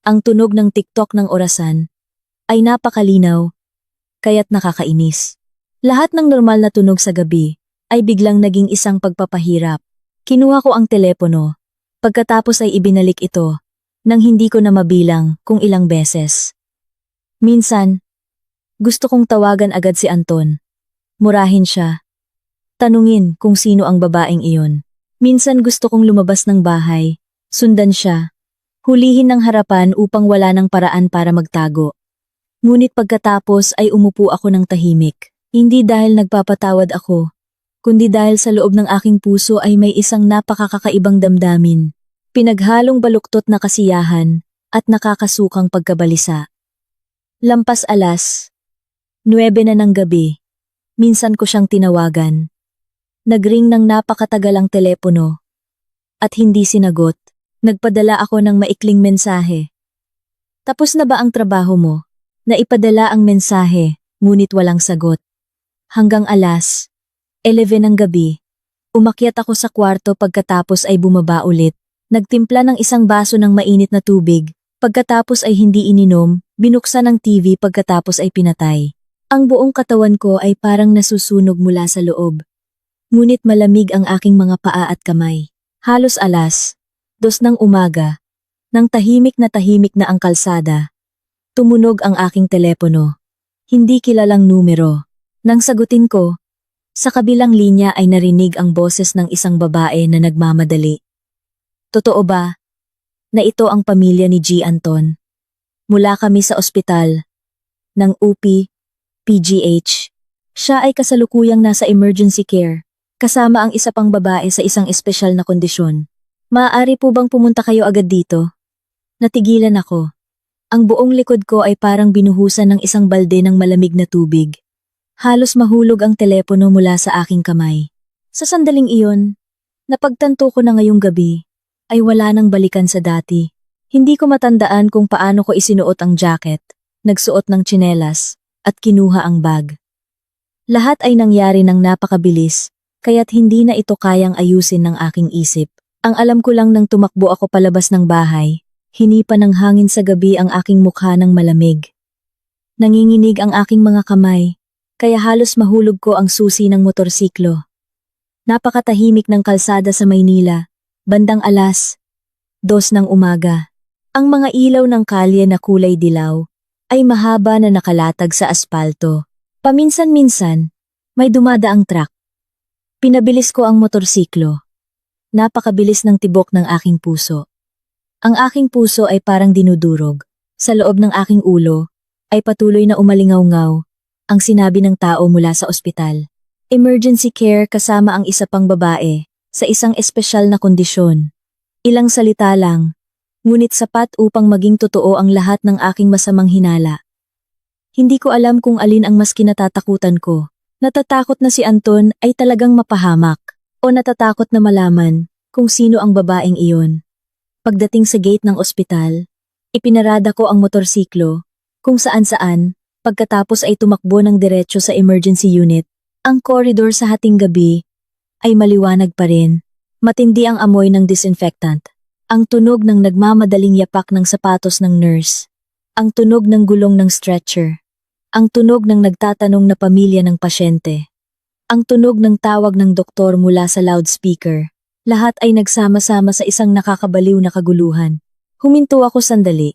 Ang tunog ng TikTok ng orasan ay napakalinaw, kaya't nakakainis. Lahat ng normal na tunog sa gabi ay biglang naging isang pagpapahirap. Kinuha ko ang telepono, pagkatapos ay ibinalik ito, nang hindi ko na mabilang kung ilang beses. Minsan, gusto kong tawagan agad si Anton. Murahin siya. Tanungin kung sino ang babaeng iyon. Minsan gusto kong lumabas ng bahay, sundan siya, hulihin ng harapan upang wala ng paraan para magtago. Ngunit pagkatapos ay umupo ako ng tahimik. Hindi dahil nagpapatawad ako, kundi dahil sa loob ng aking puso ay may isang napakakakaibang damdamin. Pinaghalong baluktot na kasiyahan at nakakasukang pagkabalisa. Lampas alas 9 na ng gabi, minsan ko siyang tinawagan. Nagring ng napakatagal ang telepono. At hindi sinagot. Nagpadala ako ng maikling mensahe. Tapos na ba ang trabaho mo? Naipadala ang mensahe, ngunit walang sagot. Hanggang alas 11 ng gabi, umakyat ako sa kwarto pagkatapos ay bumaba ulit. Nagtimpla ng isang baso ng mainit na tubig. Pagkatapos ay hindi ininom, binuksan ang TV pagkatapos ay pinatay. Ang buong katawan ko ay parang nasusunog mula sa loob. Ngunit malamig ang aking mga paa at kamay. Halos alas 2 ng umaga, nang tahimik na ang kalsada. Tumunog ang aking telepono. Hindi kilalang numero. Nang sagutin ko, sa kabilang linya ay narinig ang boses ng isang babae na nagmamadali. Totoo ba na ito ang pamilya ni G. Anton? Mula kami sa ospital ng UP, PGH. Siya ay kasalukuyang nasa emergency care, kasama ang isa pang babae sa isang espesyal na kondisyon. Maaari po bang pumunta kayo agad dito? Natigilan ako. Ang buong likod ko ay parang binuhusan ng isang balde ng malamig na tubig. Halos mahulog ang telepono mula sa aking kamay. Sa sandaling iyon, napagtanto ko na ngayong gabi ay wala nang balikan sa dati. Hindi ko matandaan kung paano ko isinuot ang jacket, nagsuot ng tsinelas, at kinuha ang bag. Lahat ay nangyari ng napakabilis, kaya't hindi na ito kayang ayusin ng aking isip. Ang alam ko lang nang tumakbo ako palabas ng bahay, hinipa ng hangin sa gabi ang aking mukha ng malamig. Nanginginig ang aking mga kamay, kaya halos mahulog ko ang susi ng motorsiklo. Napakatahimik ng kalsada sa Maynila, bandang alas 2 ng umaga. Ang mga ilaw ng kalye na kulay dilaw ay mahaba na nakalatag sa aspalto. Paminsan-minsan, may dumadaang truck. Pinabilis ko ang motorsiklo. Napakabilis ng tibok ng aking puso. Ang aking puso ay parang dinudurog. Sa loob ng aking ulo ay patuloy na umalingaw-ngaw ang sinabi ng tao mula sa ospital. Emergency care kasama ang isa pang babae sa isang espesyal na kondisyon. Ilang salita lang, ngunit sapat upang maging totoo ang lahat ng aking masamang hinala. Hindi ko alam kung alin ang mas kinatatakutan ko. Natatakot na si Anton ay talagang mapahamak, o natatakot na malaman kung sino ang babaeng iyon. Pagdating sa gate ng ospital, ipinarada ko ang motorsiklo, kung saan-saan, pagkatapos ay tumakbo ng diretso sa emergency unit. Ang koridor sa hating gabi ay maliwanag pa rin. Matindi ang amoy ng disinfectant. Ang tunog ng nagmamadaling yapak ng sapatos ng nurse. Ang tunog ng gulong ng stretcher. Ang tunog ng nagtatanong na pamilya ng pasyente. Ang tunog ng tawag ng doktor mula sa loudspeaker. Lahat ay nagsama-sama sa isang nakakabaliw na kaguluhan. Huminto ako sandali.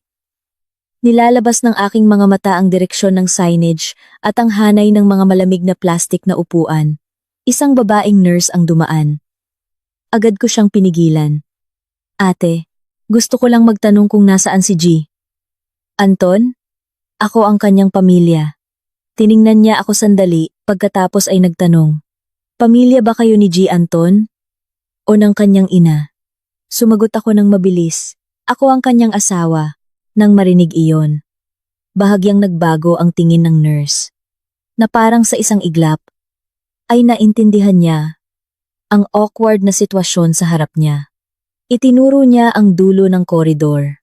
Nilalabas ng aking mga mata ang direksyon ng signage at ang hanay ng mga malamig na plastik na upuan. Isang babaeng nurse ang dumaan. Agad ko siyang pinigilan. Ate, gusto ko lang magtanong kung nasaan si G. Anton? Ako ang kanyang pamilya. Tiningnan niya ako sandali pagkatapos ay nagtanong. Pamilya ba kayo ni G. Anton? O ng kanyang ina? Sumagot ako ng mabilis. Ako ang kanyang asawa. Nang marinig iyon, bahagyang nagbago ang tingin ng nurse. Na parang sa isang iglap, ay naintindihan niya ang awkward na sitwasyon sa harap niya. Itinuro niya ang dulo ng koridor.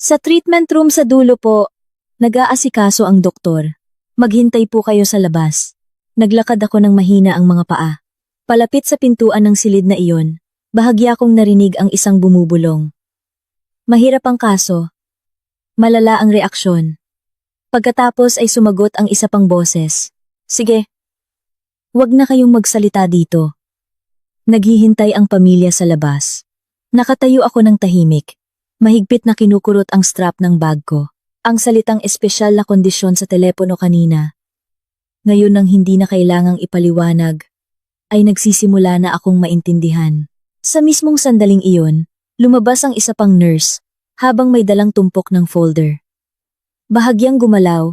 Sa treatment room sa dulo po, nag-aasikaso ang doktor. Maghintay po kayo sa labas. Naglakad ako ng mahina ang mga paa. Palapit sa pintuan ng silid na iyon, bahagya kong narinig ang isang bumubulong. Mahirap ang kaso. Malala ang reaksyon. Pagkatapos ay sumagot ang isa pang boses. Sige. Huwag na kayong magsalita dito. Naghihintay ang pamilya sa labas. Nakatayo ako ng tahimik. Mahigpit na kinukurot ang strap ng bag ko. Ang salitang espesyal na kondisyon sa telepono kanina. Ngayon nang hindi na kailangang ipaliwanag, ay nagsisimula na akong maintindihan. Sa mismong sandaling iyon, lumabas ang isa pang nurse, habang may dalang tumpok ng folder. Bahagyang gumalaw,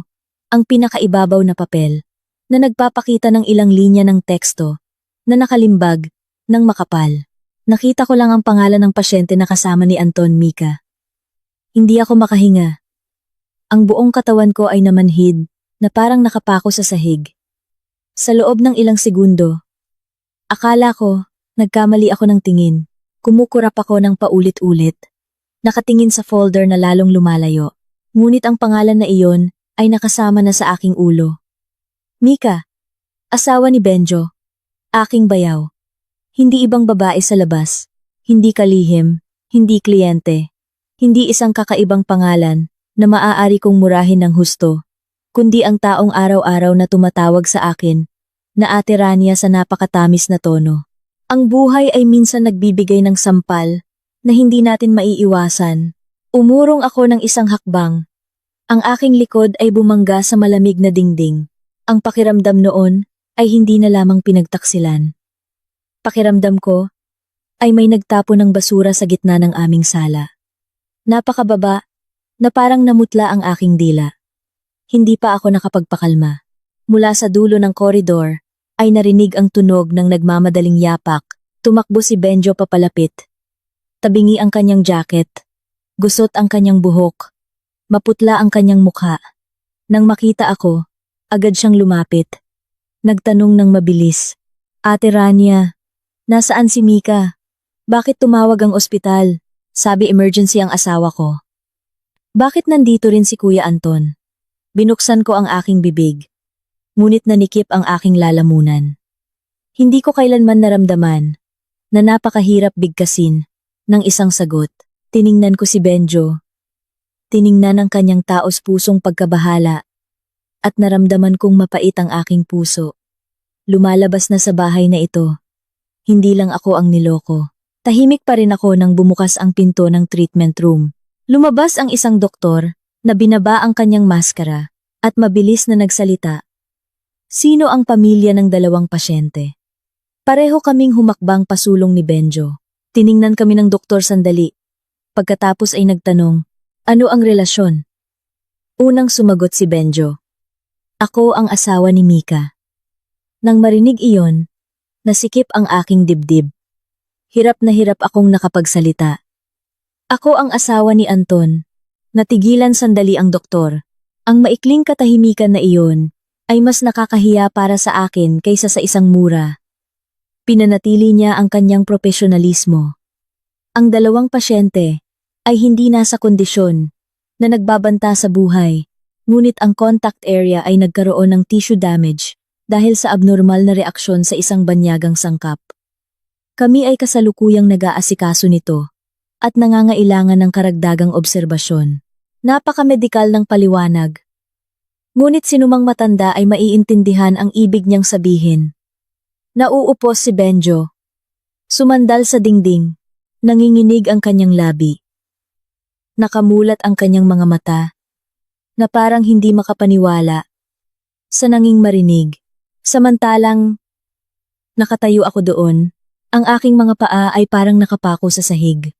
ang pinakaibabaw na papel, na nagpapakita ng ilang linya ng teksto, na nakalimbag, ng makapal. Nakita ko lang ang pangalan ng pasyente na kasama ni Anton Mika. Hindi ako makahinga. Ang buong katawan ko ay namanhid, na parang nakapako sa sahig. Sa loob ng ilang segundo, akala ko, nagkamali ako ng tingin. Kumukurap ako ng paulit-ulit. Nakatingin sa folder na lalong lumalayo. Ngunit ang pangalan na iyon ay nakasama na sa aking ulo. Mika, asawa ni Benjo. Aking bayaw. Hindi ibang babae sa labas. Hindi kalihim, hindi kliyente. Hindi isang kakaibang pangalan na maaari kong murahin ng husto, kundi ang taong araw-araw na tumatawag sa akin, na Ate Rania sa napakatamis na tono. Ang buhay ay minsan nagbibigay ng sampal na hindi natin maiiwasan. Umurong ako ng isang hakbang. Ang aking likod ay bumangga sa malamig na dingding. Ang pakiramdam noon ay hindi na lamang pinagtaksilan. Pakiramdam ko ay may nagtapo ng basura sa gitna ng aming sala. Napakababa na parang namutla ang aking dila. Hindi pa ako nakapagpakalma. Mula sa dulo ng koridor ay narinig ang tunog ng nagmamadaling yapak. Tumakbo si Benjo papalapit. Tabingi ang kanyang jacket. Gusot ang kanyang buhok. Maputla ang kanyang mukha. Nang makita ako, agad siyang lumapit. Nagtanong ng mabilis. Ate Rania, nasaan si Mika? Bakit tumawag ang ospital? Sabi emergency ang asawa ko. Bakit nandito rin si Kuya Anton? Binuksan ko ang aking bibig. Ngunit nanikip ang aking lalamunan. Hindi ko kailanman naramdaman na napakahirap bigkasin ng isang sagot. Tiningnan ko si Benjo. Tiningnan ang kanyang taos-pusong pagkabahala at naramdaman kong mapait ang aking puso. Lumalabas na sa bahay na ito. Hindi lang ako ang niloko. Tahimik pa rin ako nang bumukas ang pinto ng treatment room. Lumabas ang isang doktor na binaba ang kanyang maskara at mabilis na nagsalita. Sino ang pamilya ng dalawang pasyente? Pareho kaming humakbang pasulong ni Benjo. Tiningnan kami ng doktor sandali. Pagkatapos ay nagtanong, ano ang relasyon? Unang sumagot si Benjo. Ako ang asawa ni Mika. Nang marinig iyon, nasikip ang aking dibdib. Hirap na hirap akong nakapagsalita. Ako ang asawa ni Anton. Natigilan sandali ang doktor. Ang maikling katahimikan na iyon ay mas nakakahiya para sa akin kaysa sa isang mura. Pinanatili niya ang kanyang profesionalismo. Ang dalawang pasyente ay hindi nasa kondisyon na nagbabanta sa buhay, ngunit ang contact area ay nagkaroon ng tissue damage dahil sa abnormal na reaksyon sa isang banyagang sangkap. Kami ay kasalukuyang nag-aasikaso nito at nangangailangan ng karagdagang obserbasyon. Napakamedikal ng paliwanag. Ngunit sinumang matanda ay maiintindihan ang ibig niyang sabihin. Nauupo si Benjo. Sumandal sa dingding. Nanginginig ang kanyang labi. Nakamulat ang kanyang mga mata, na parang hindi makapaniwala sa nanging marinig. Samantalang, nakatayo ako doon, ang aking mga paa ay parang nakapako sa sahig.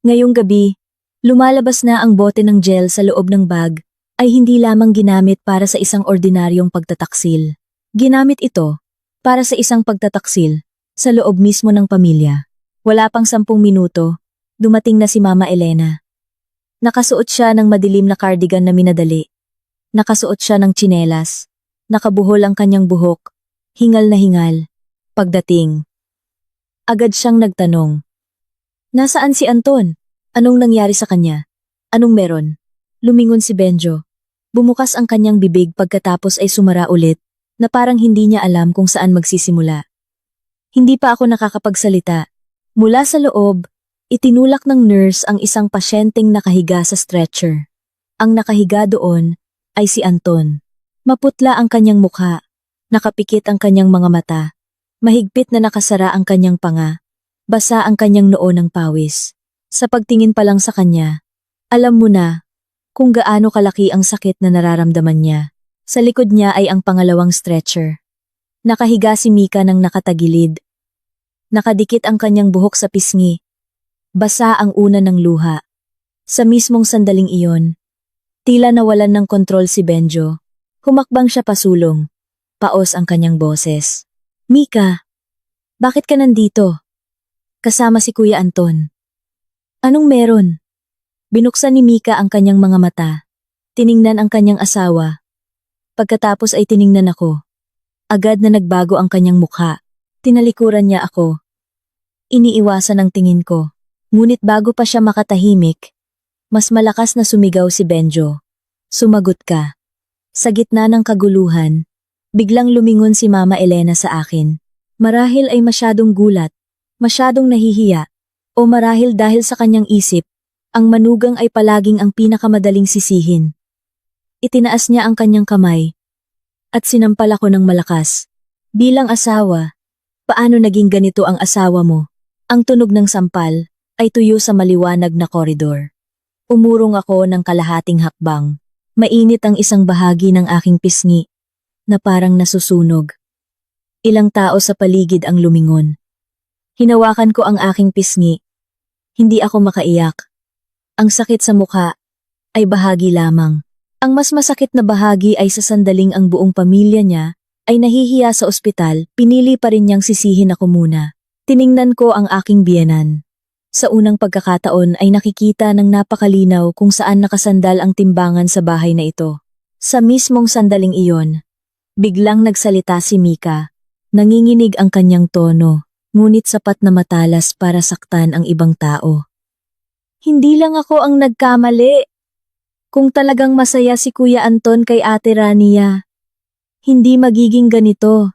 Ngayong gabi, lumalabas na ang bote ng gel sa loob ng bag ay hindi lamang ginamit para sa isang ordinaryong pagtataksil. Ginamit ito para sa isang pagtataksil sa loob mismo ng pamilya. Wala pang 10 minuto, dumating na si Mama Elena. Nakasuot siya ng madilim na cardigan na minadali. Nakasuot siya ng tsinelas. Nakabuhol ang kanyang buhok. Hingal na hingal. Pagdating, agad siyang nagtanong. Nasaan si Anton? Anong nangyari sa kanya? Anong meron? Lumingon si Benjo. Bumukas ang kanyang bibig pagkatapos ay sumara ulit, na parang hindi niya alam kung saan magsisimula. Hindi pa ako nakakapagsalita. Mula sa loob, itinulak ng nurse ang isang pasyenteng nakahiga sa stretcher. Ang nakahiga doon ay si Anton. Maputla ang kanyang mukha, nakapikit ang kanyang mga mata, mahigpit na nakasara ang kanyang panga, basa ang kanyang noo ng pawis. Sa pagtingin pa lang sa kanya, alam mo na kung gaano kalaki ang sakit na nararamdaman niya. Sa likod niya ay ang pangalawang stretcher. Nakahiga si Mika ng nakatagilid. Nakadikit ang kanyang buhok sa pisngi. Basa ang una ng luha. Sa mismong sandaling iyon, tila nawalan ng kontrol si Benjo. Humakbang siya pasulong. Paos ang kanyang boses. Mika, bakit ka nandito? Kasama si Kuya Anton. Anong meron? Binuksan ni Mika ang kanyang mga mata. Tiningnan ang kanyang asawa. Pagkatapos ay tiningnan ako. Agad na nagbago ang kanyang mukha. Tinalikuran niya ako. Iniiwasan ang tingin ko. Ngunit bago pa siya makatahimik, mas malakas na sumigaw si Benjo. Sumagot ka. Sa gitna ng kaguluhan, biglang lumingon si Mama Elena sa akin. Marahil ay masyadong gulat, masyadong nahihiya, o marahil dahil sa kanyang isip, ang manugang ay palaging ang pinakamadaling sisihin. Itinaas niya ang kanyang kamay, at sinampal ako ng malakas. Bilang asawa, paano naging ganito ang asawa mo? Ang tunog ng sampal ay tuyo sa maliwanag na koridor. Umurong ako ng kalahating hakbang. Mainit ang isang bahagi ng aking pisngi, na parang nasusunog. Ilang tao sa paligid ang lumingon. Hinawakan ko ang aking pisngi. Hindi ako makaiyak. Ang sakit sa mukha ay bahagi lamang. Ang mas masakit na bahagi ay sa sandaling ang buong pamilya niya ay nahihiya sa ospital, pinili pa rin niyang sisihin ako muna. Tiningnan ko ang aking biyenan. Sa unang pagkakataon ay nakikita ng napakalinaw kung saan nakasandal ang timbangan sa bahay na ito. Sa mismong sandaling iyon, biglang nagsalita si Mika. Nanginginig ang kanyang tono, ngunit sapat na matalas para saktan ang ibang tao. Hindi lang ako ang nagkamali. Kung talagang masaya si Kuya Anton kay Ate Rania, hindi magiging ganito.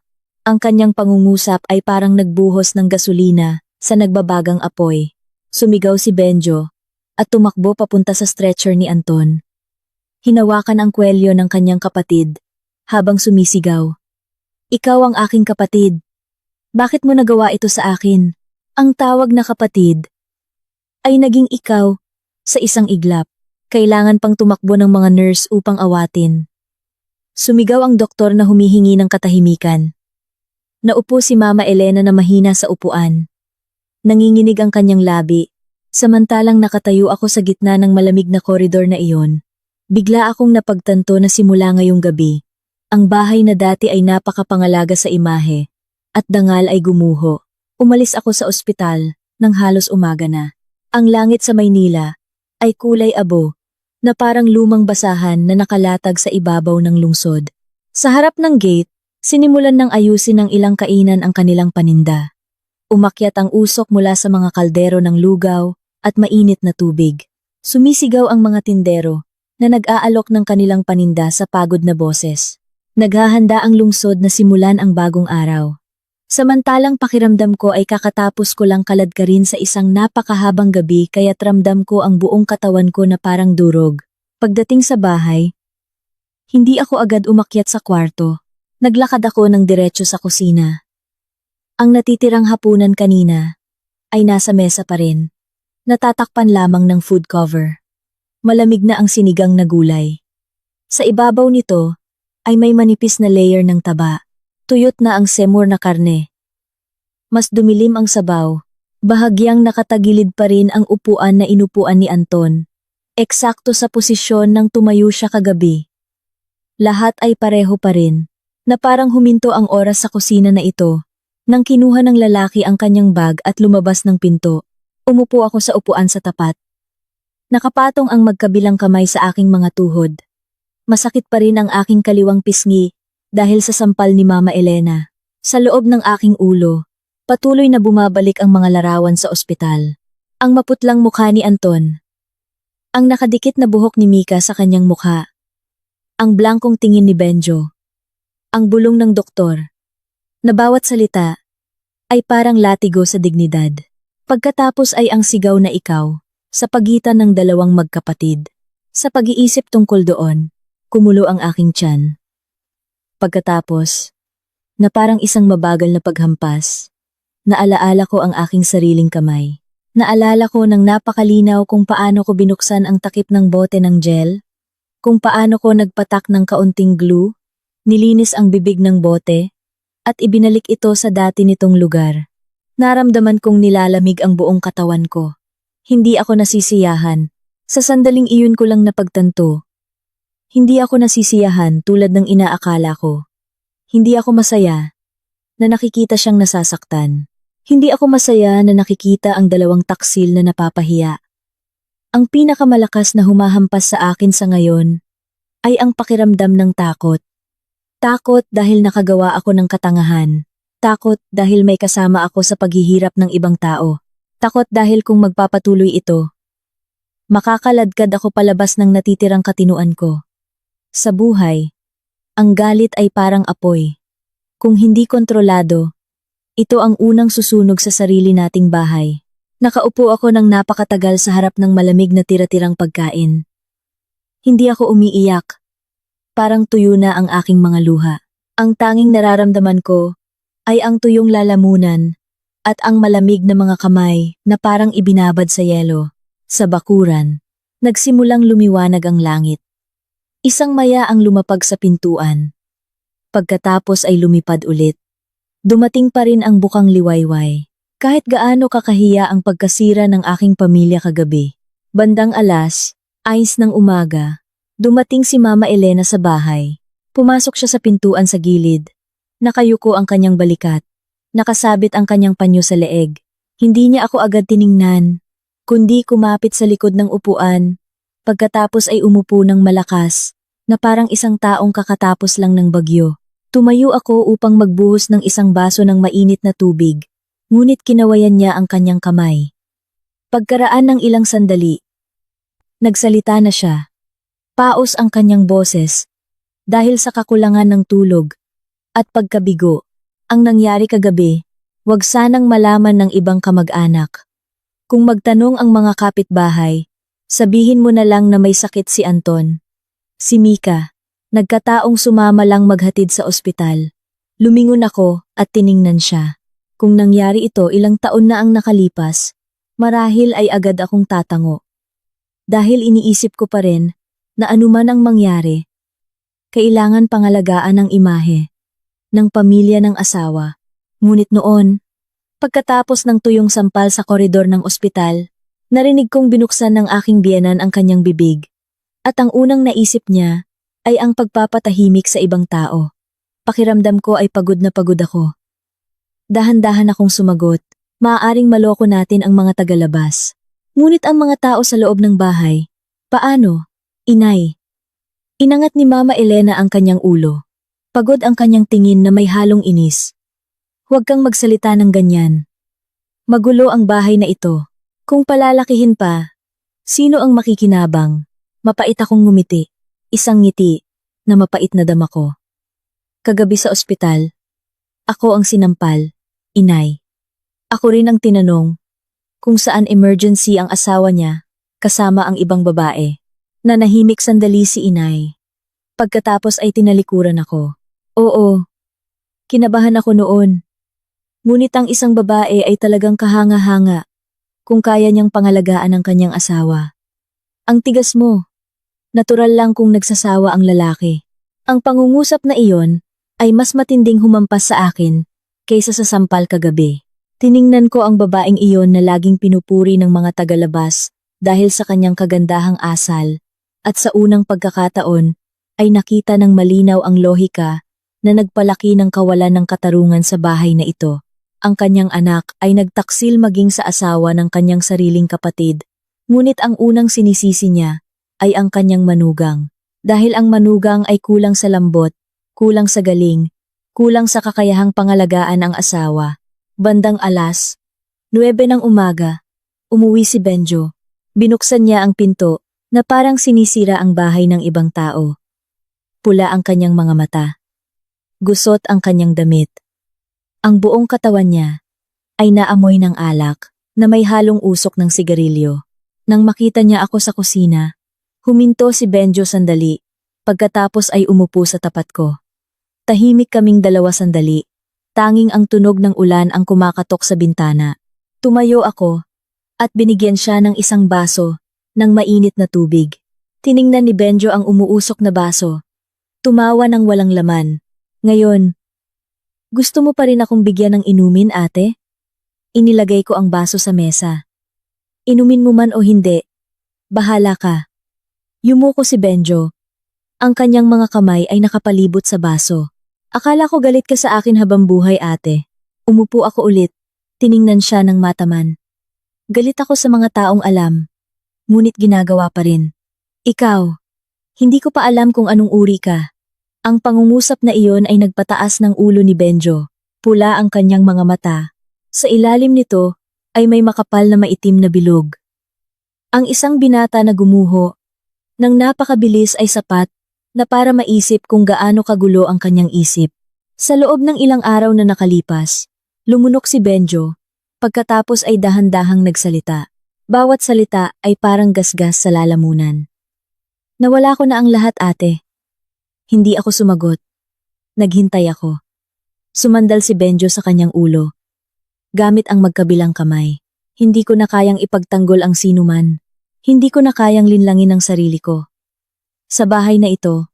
Ang kanyang pangungusap ay parang nagbuhos ng gasolina sa nagbabagang apoy. Sumigaw si Benjo at tumakbo papunta sa stretcher ni Anton. Hinawakan ang kwelyo ng kanyang kapatid habang sumisigaw. Ikaw ang aking kapatid. Bakit mo nagawa ito sa akin? Ang tawag na kapatid ay naging ikaw sa isang iglap. Kailangan pang tumakbo ng mga nurse upang awatin. Sumigaw ang doktor na humihingi ng katahimikan. Naupo si Mama Elena na mahina sa upuan. Nanginginig ang kanyang labi, samantalang nakatayo ako sa gitna ng malamig na koridor na iyon. Bigla akong napagtanto na simula ngayong gabi, ang bahay na dati ay napakapangalaga sa imahe, at dangal ay gumuho. Umalis ako sa ospital, nang halos umaga na. Ang langit sa Maynila ay kulay abo, na parang lumang basahan na nakalatag sa ibabaw ng lungsod. Sa harap ng gate, sinimulan ng ayusin ng ilang kainan ang kanilang paninda. Umakyat ang usok mula sa mga kaldero ng lugaw at mainit na tubig. Sumisigaw ang mga tindero na nag-aalok ng kanilang paninda sa pagod na boses. Naghahanda ang lungsod na simulan ang bagong araw. Samantalang pakiramdam ko ay kakatapos ko lang kaladkarin sa isang napakahabang gabi kaya't ramdam ko ang buong katawan ko na parang durog. Pagdating sa bahay, hindi ako agad umakyat sa kwarto. Naglakad ako ng diretso sa kusina. Ang natitirang hapunan kanina ay nasa mesa pa rin. Natatakpan lamang ng food cover. Malamig na ang sinigang na gulay. Sa ibabaw nito ay may manipis na layer ng taba. Tuyot na ang semur na karne. Mas dumilim ang sabaw. Bahagyang nakatagilid pa rin ang upuan na inupuan ni Anton. Eksakto sa posisyon nang tumayo siya kagabi. Lahat ay pareho pa rin, na parang huminto ang oras sa kusina na ito. Nang kinuha ng lalaki ang kanyang bag at lumabas ng pinto, umupo ako sa upuan sa tapat. Nakapatong ang magkabilang kamay sa aking mga tuhod. Masakit pa rin ang aking kaliwang pisngi dahil sa sampal ni Mama Elena. Sa loob ng aking ulo, patuloy na bumabalik ang mga larawan sa ospital. Ang maputlang mukha ni Anton. Ang nakadikit na buhok ni Mika sa kanyang mukha. Ang blangkong tingin ni Benjo. Ang bulong ng doktor. Na bawat salita ay parang latigo sa dignidad. Pagkatapos ay ang sigaw na ikaw, sa pagitan ng dalawang magkapatid. Sa pag-iisip tungkol doon, kumulo ang aking tiyan. Pagkatapos, na parang isang mabagal na paghampas, naalaala ko ang aking sariling kamay. Naalala ko ng napakalinaw kung paano ko binuksan ang takip ng bote ng gel, kung paano ko nagpatak ng kaunting glue, nilinis ang bibig ng bote, at ibinalik ito sa dati nitong lugar. Naramdaman kong nilalamig ang buong katawan ko. Hindi ako nasisiyahan. Sa sandaling iyon ko lang napagtanto. Hindi ako nasisiyahan tulad ng inaakala ko. Hindi ako masaya na nakikita siyang nasasaktan. Hindi ako masaya na nakikita ang dalawang taksil na napapahiya. Ang pinakamalakas na humahampas sa akin sa ngayon ay ang pakiramdam ng takot. Takot dahil nakagawa ako ng katangahan. Takot dahil may kasama ako sa paghihirap ng ibang tao. Takot dahil kung magpapatuloy ito, makakaladkad ako palabas ng natitirang katinuan ko. Sa buhay, ang galit ay parang apoy. Kung hindi kontrolado, ito ang unang susunog sa sarili nating bahay. Nakaupo ako ng napakatagal sa harap ng malamig na tira-tirang pagkain. Hindi ako umiiyak. Parang tuyo na ang aking mga luha. Ang tanging nararamdaman ko ay ang tuyong lalamunan at ang malamig na mga kamay na parang ibinabad sa yelo. Sa bakuran, nagsimulang lumiwanag ang langit. Isang maya ang lumapag sa pintuan. Pagkatapos ay lumipad ulit. Dumating pa rin ang bukang liwayway. Kahit gaano kakahiya ang pagkasira ng aking pamilya kagabi. Bandang 6:00 ng umaga, dumating si Mama Elena sa bahay. Pumasok siya sa pintuan sa gilid. Nakayuko ang kanyang balikat. Nakasabit ang kanyang panyo sa leeg. Hindi niya ako agad tiningnan, kundi kumapit sa likod ng upuan. Pagkatapos ay umupo ng malakas, na parang isang taong kakatapos lang ng bagyo. Tumayo ako upang magbuhos ng isang baso ng mainit na tubig, ngunit kinawayan niya ang kanyang kamay. Pagkaraan ng ilang sandali, nagsalita na siya. Paos ang kanyang boses, dahil sa kakulangan ng tulog at pagkabigo. Ang nangyari kagabi, wag sanang malaman ng ibang kamag-anak. Kung magtanong ang mga kapitbahay, sabihin mo na lang na may sakit si Anton. Si Mika, nagkataong sumama lang maghatid sa ospital. Lumingon ako at tiningnan siya. Kung nangyari ito ilang taon na ang nakalipas, marahil ay agad akong tatango. Dahil iniisip ko pa rin na anuman ang mangyari, kailangan pangalagaan ang imahe ng pamilya ng asawa. Ngunit noon, pagkatapos ng tuyong sampal sa koridor ng ospital, narinig kong binuksan ng aking biyenan ang kanyang bibig. At ang unang naisip niya ay ang pagpapatahimik sa ibang tao. Pakiramdam ko ay pagod na pagod ako. Dahan-dahan akong sumagot, maaaring maloko natin ang mga tagalabas. Ngunit ang mga tao sa loob ng bahay, paano? Inay. Inangat ni Mama Elena ang kanyang ulo. Pagod ang kanyang tingin na may halong inis. Huwag kang magsalita ng ganyan. Magulo ang bahay na ito. Kung palalakihin pa, sino ang makikinabang? Mapait akong ngumiti. Isang ngiti na mapait na dama ko. Kagabi sa ospital, ako ang sinampal, inay. Ako rin ang tinanong kung saan emergency ang asawa niya kasama ang ibang babae. Nanahimik sandali si inay. Pagkatapos ay tinalikuran ako. Oo, kinabahan ako noon. Ngunit ang isang babae ay talagang kahanga-hanga kung kaya niyang pangalagaan ang kanyang asawa. Ang tigas mo. Natural lang kung nagsasawa ang lalaki. Ang pangungusap na iyon ay mas matinding humampas sa akin kaysa sa sampal kagabi. Tiningnan ko ang babaeng iyon na laging pinupuri ng mga tagalabas dahil sa kanyang kagandahang asal, at sa unang pagkakataon ay nakita ng malinaw ang lohika na nagpalaki ng kawalan ng katarungan sa bahay na ito. Ang kanyang anak ay nagtaksil maging sa asawa ng kanyang sariling kapatid, ngunit ang unang sinisisi niya ay ang kanyang manugang. Dahil ang manugang ay kulang sa lambot, kulang sa galing, kulang sa kakayahang pangalagaan ang asawa. Bandang 9:00 ng umaga, umuwi si Benjo. Binuksan niya ang pinto na parang sinisira ang bahay ng ibang tao. Pula ang kanyang mga mata. Gusot ang kanyang damit. Ang buong katawan niya ay naamoy ng alak na may halong usok ng sigarilyo. Nang makita niya ako sa kusina, huminto si Benjo sandali, pagkatapos ay umupo sa tapat ko. Tahimik kaming dalawa sandali, tanging ang tunog ng ulan ang kumakatok sa bintana. Tumayo ako, at binigyan siya ng isang baso ng mainit na tubig. Tiningnan ni Benjo ang umuusok na baso. Tumawa ng walang laman. Ngayon, gusto mo pa rin akong bigyan ng inumin, ate? Inilagay ko ang baso sa mesa. Inumin mo man o hindi, bahala ka. Yumuko si Benjo. Ang kanyang mga kamay ay nakapalibot sa baso. Akala ko galit ka sa akin habang buhay, ate. Umupo ako ulit. Tiningnan siya ng mataman. Galit ako sa mga taong alam. Ngunit ginagawa pa rin. Ikaw, hindi ko pa alam kung anong uri ka. Ang pangungusap na iyon ay nagpataas ng ulo ni Benjo. Pula ang kanyang mga mata. Sa ilalim nito ay may makapal na maitim na bilog. Ang isang binata na gumuho nang napakabilis ay sapat na para maisip kung gaano kagulo ang kanyang isip. Sa loob ng ilang araw na nakalipas, lumunok si Benjo, pagkatapos ay dahan-dahang nagsalita. Bawat salita ay parang gasgas sa lalamunan. Nawala ko na ang lahat, ate. Hindi ako sumagot. Naghintay ako. Sumandal si Benjo sa kanyang ulo. Gamit ang magkabilang kamay. Hindi ko na kayang ipagtanggol ang sinuman. Hindi ko na kayang linlangin ang sarili ko. Sa bahay na ito,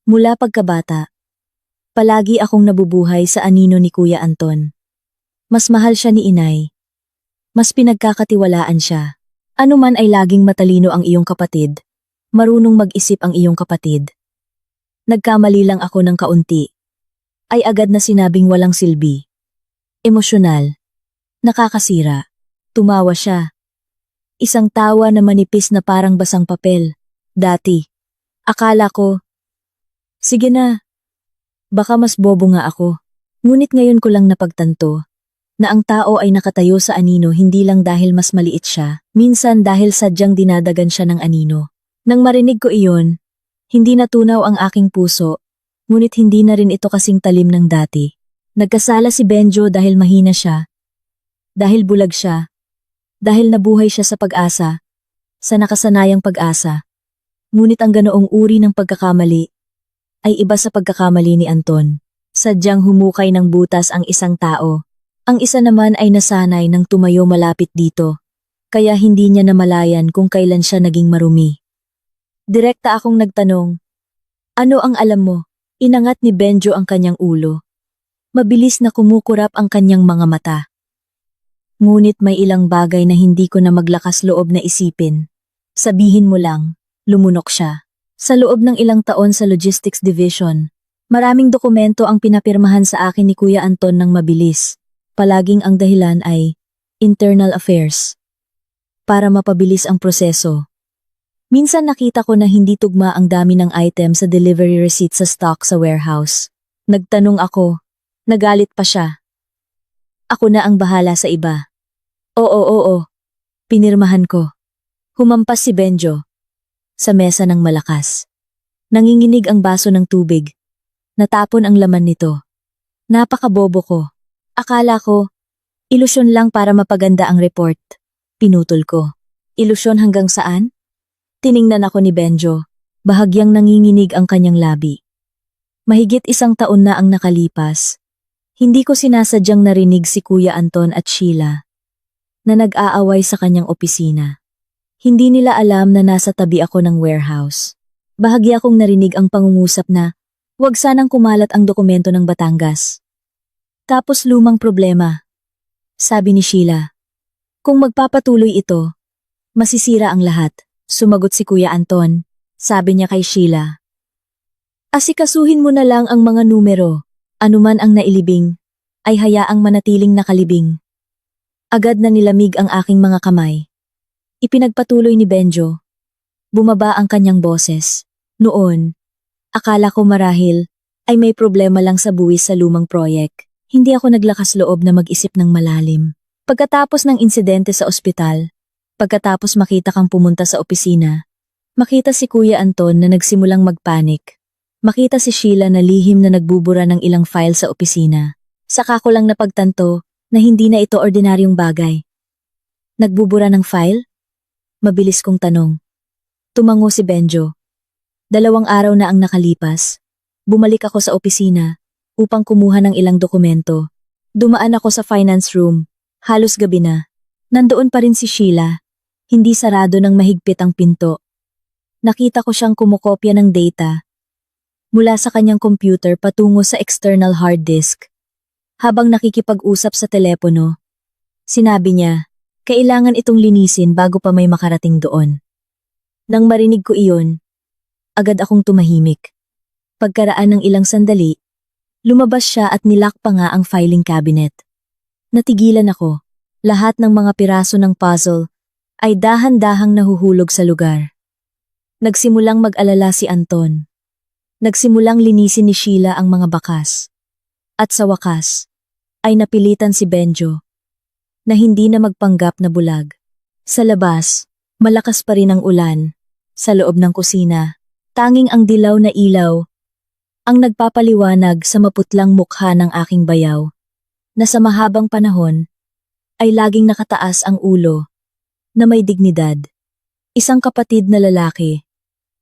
mula pagkabata, palagi akong nabubuhay sa anino ni Kuya Anton. Mas mahal siya ni inay. Mas pinagkakatiwalaan siya. Ano man ay laging matalino ang iyong kapatid. Marunong mag-isip ang iyong kapatid. Nagkamali lang ako ng kaunti. Ay agad na sinabing walang silbi. Emosyonal. Nakakasira. Tumawa siya. Isang tawa na manipis na parang basang papel. Dati, akala ko, sige na, baka mas bobo nga ako. Ngunit ngayon ko lang napagtanto na ang tao ay nakatayo sa anino hindi lang dahil mas maliit siya, minsan dahil sadyang dinadagan siya ng anino. Nang marinig ko iyon, hindi natunaw ang aking puso, ngunit hindi na rin ito kasing talim ng dati. Nagkasala si Benjo dahil mahina siya, dahil bulag siya, dahil nabuhay siya sa pag-asa, sa nakasanayang pag-asa. Ngunit ang ganoong uri ng pagkakamali ay iba sa pagkakamali ni Anton. Sadyang humukay ng butas ang isang tao. Ang isa naman ay nasanay ng tumayo malapit dito, kaya hindi niya namalayan kung kailan siya naging marumi. Direkta akong nagtanong, ano ang alam mo? Inangat ni Benjo ang kanyang ulo. Mabilis na kumukurap ang kanyang mga mata. Ngunit may ilang bagay na hindi ko na maglakas loob na isipin. Sabihin mo lang, lumunok siya. Sa loob ng ilang taon sa Logistics Division, maraming dokumento ang pinapirmahan sa akin ni Kuya Anton ng mabilis. Palaging ang dahilan ay internal affairs. Para mapabilis ang proseso. Minsan nakita ko na hindi tugma ang dami ng item sa delivery receipt sa stock sa warehouse. Nagtanong ako, nagalit pa siya. Ako na ang bahala sa iba. Oo. Pinirmahan ko. Humampas si Benjo. Sa mesa ng malakas. Nanginginig ang baso ng tubig. Natapon ang laman nito. Napakabobo ko. Akala ko, ilusyon lang para mapaganda ang report. Pinutol ko. Ilusyon hanggang saan? Tiningnan ako ni Benjo. Bahagyang nanginginig ang kanyang labi. Mahigit 1 taon na ang nakalipas. Hindi ko sinasadyang narinig si Kuya Anton at Sheila na nag-aaway sa kanyang opisina. Hindi nila alam na nasa tabi ako ng warehouse. Bahagya akong narinig ang pangungusap na huwag sanang kumalat ang dokumento ng Batangas. Tapos lumang problema. Sabi ni Sheila, kung magpapatuloy ito, masisira ang lahat. Sumagot si Kuya Anton. Sabi niya kay Sheila, asikasuhin mo na lang ang mga numero. Anuman ang nailibing, ay hayaang manatiling nakalibing. Agad na nilamig ang aking mga kamay. Ipinagpatuloy ni Benjo. Bumaba ang kanyang boses. Noon, akala ko marahil ay may problema lang sa buwis sa lumang proyek. Hindi ako naglakas loob na mag-isip ng malalim. Pagkatapos ng insidente sa ospital, pagkatapos makita kang pumunta sa opisina, makita si Kuya Anton na nagsimulang magpanik. Makita si Sheila na lihim na nagbubura ng ilang file sa opisina. Saka ko lang napagtanto na hindi na ito ordinaryong bagay. Nagbubura ng file? Mabilis kong tanong. Tumango si Benjo. 2 araw na ang nakalipas. Bumalik ako sa opisina upang kumuha ng ilang dokumento. Dumaan ako sa finance room. Halos gabi na. Nandoon pa rin si Sheila. Hindi sarado ng mahigpit ang pinto. Nakita ko siyang kumokopya ng data mula sa kanyang computer patungo sa external hard disk. Habang nakikipag-usap sa telepono, sinabi niya, kailangan itong linisin bago pa may makarating doon. Nang marinig ko iyon, agad akong tumahimik. Pagkaraan ng ilang sandali, lumabas siya at nilock pa nga ang filing cabinet. Natigilan ako. Lahat ng mga piraso ng puzzle ay dahan-dahang nahuhulog sa lugar. Nagsimulang mag-alala si Anton. Nagsimulang linisin ni Sheila ang mga bakas. At sa wakas, ay napilitan si Benjo na hindi na magpanggap na bulag. Sa labas, malakas pa rin ang ulan. Sa loob ng kusina, tanging ang dilaw na ilaw ang nagpapaliwanag sa maputlang mukha ng aking bayaw, na sa mahabang panahon ay laging nakataas ang ulo, na may dignidad. Isang kapatid na lalaki,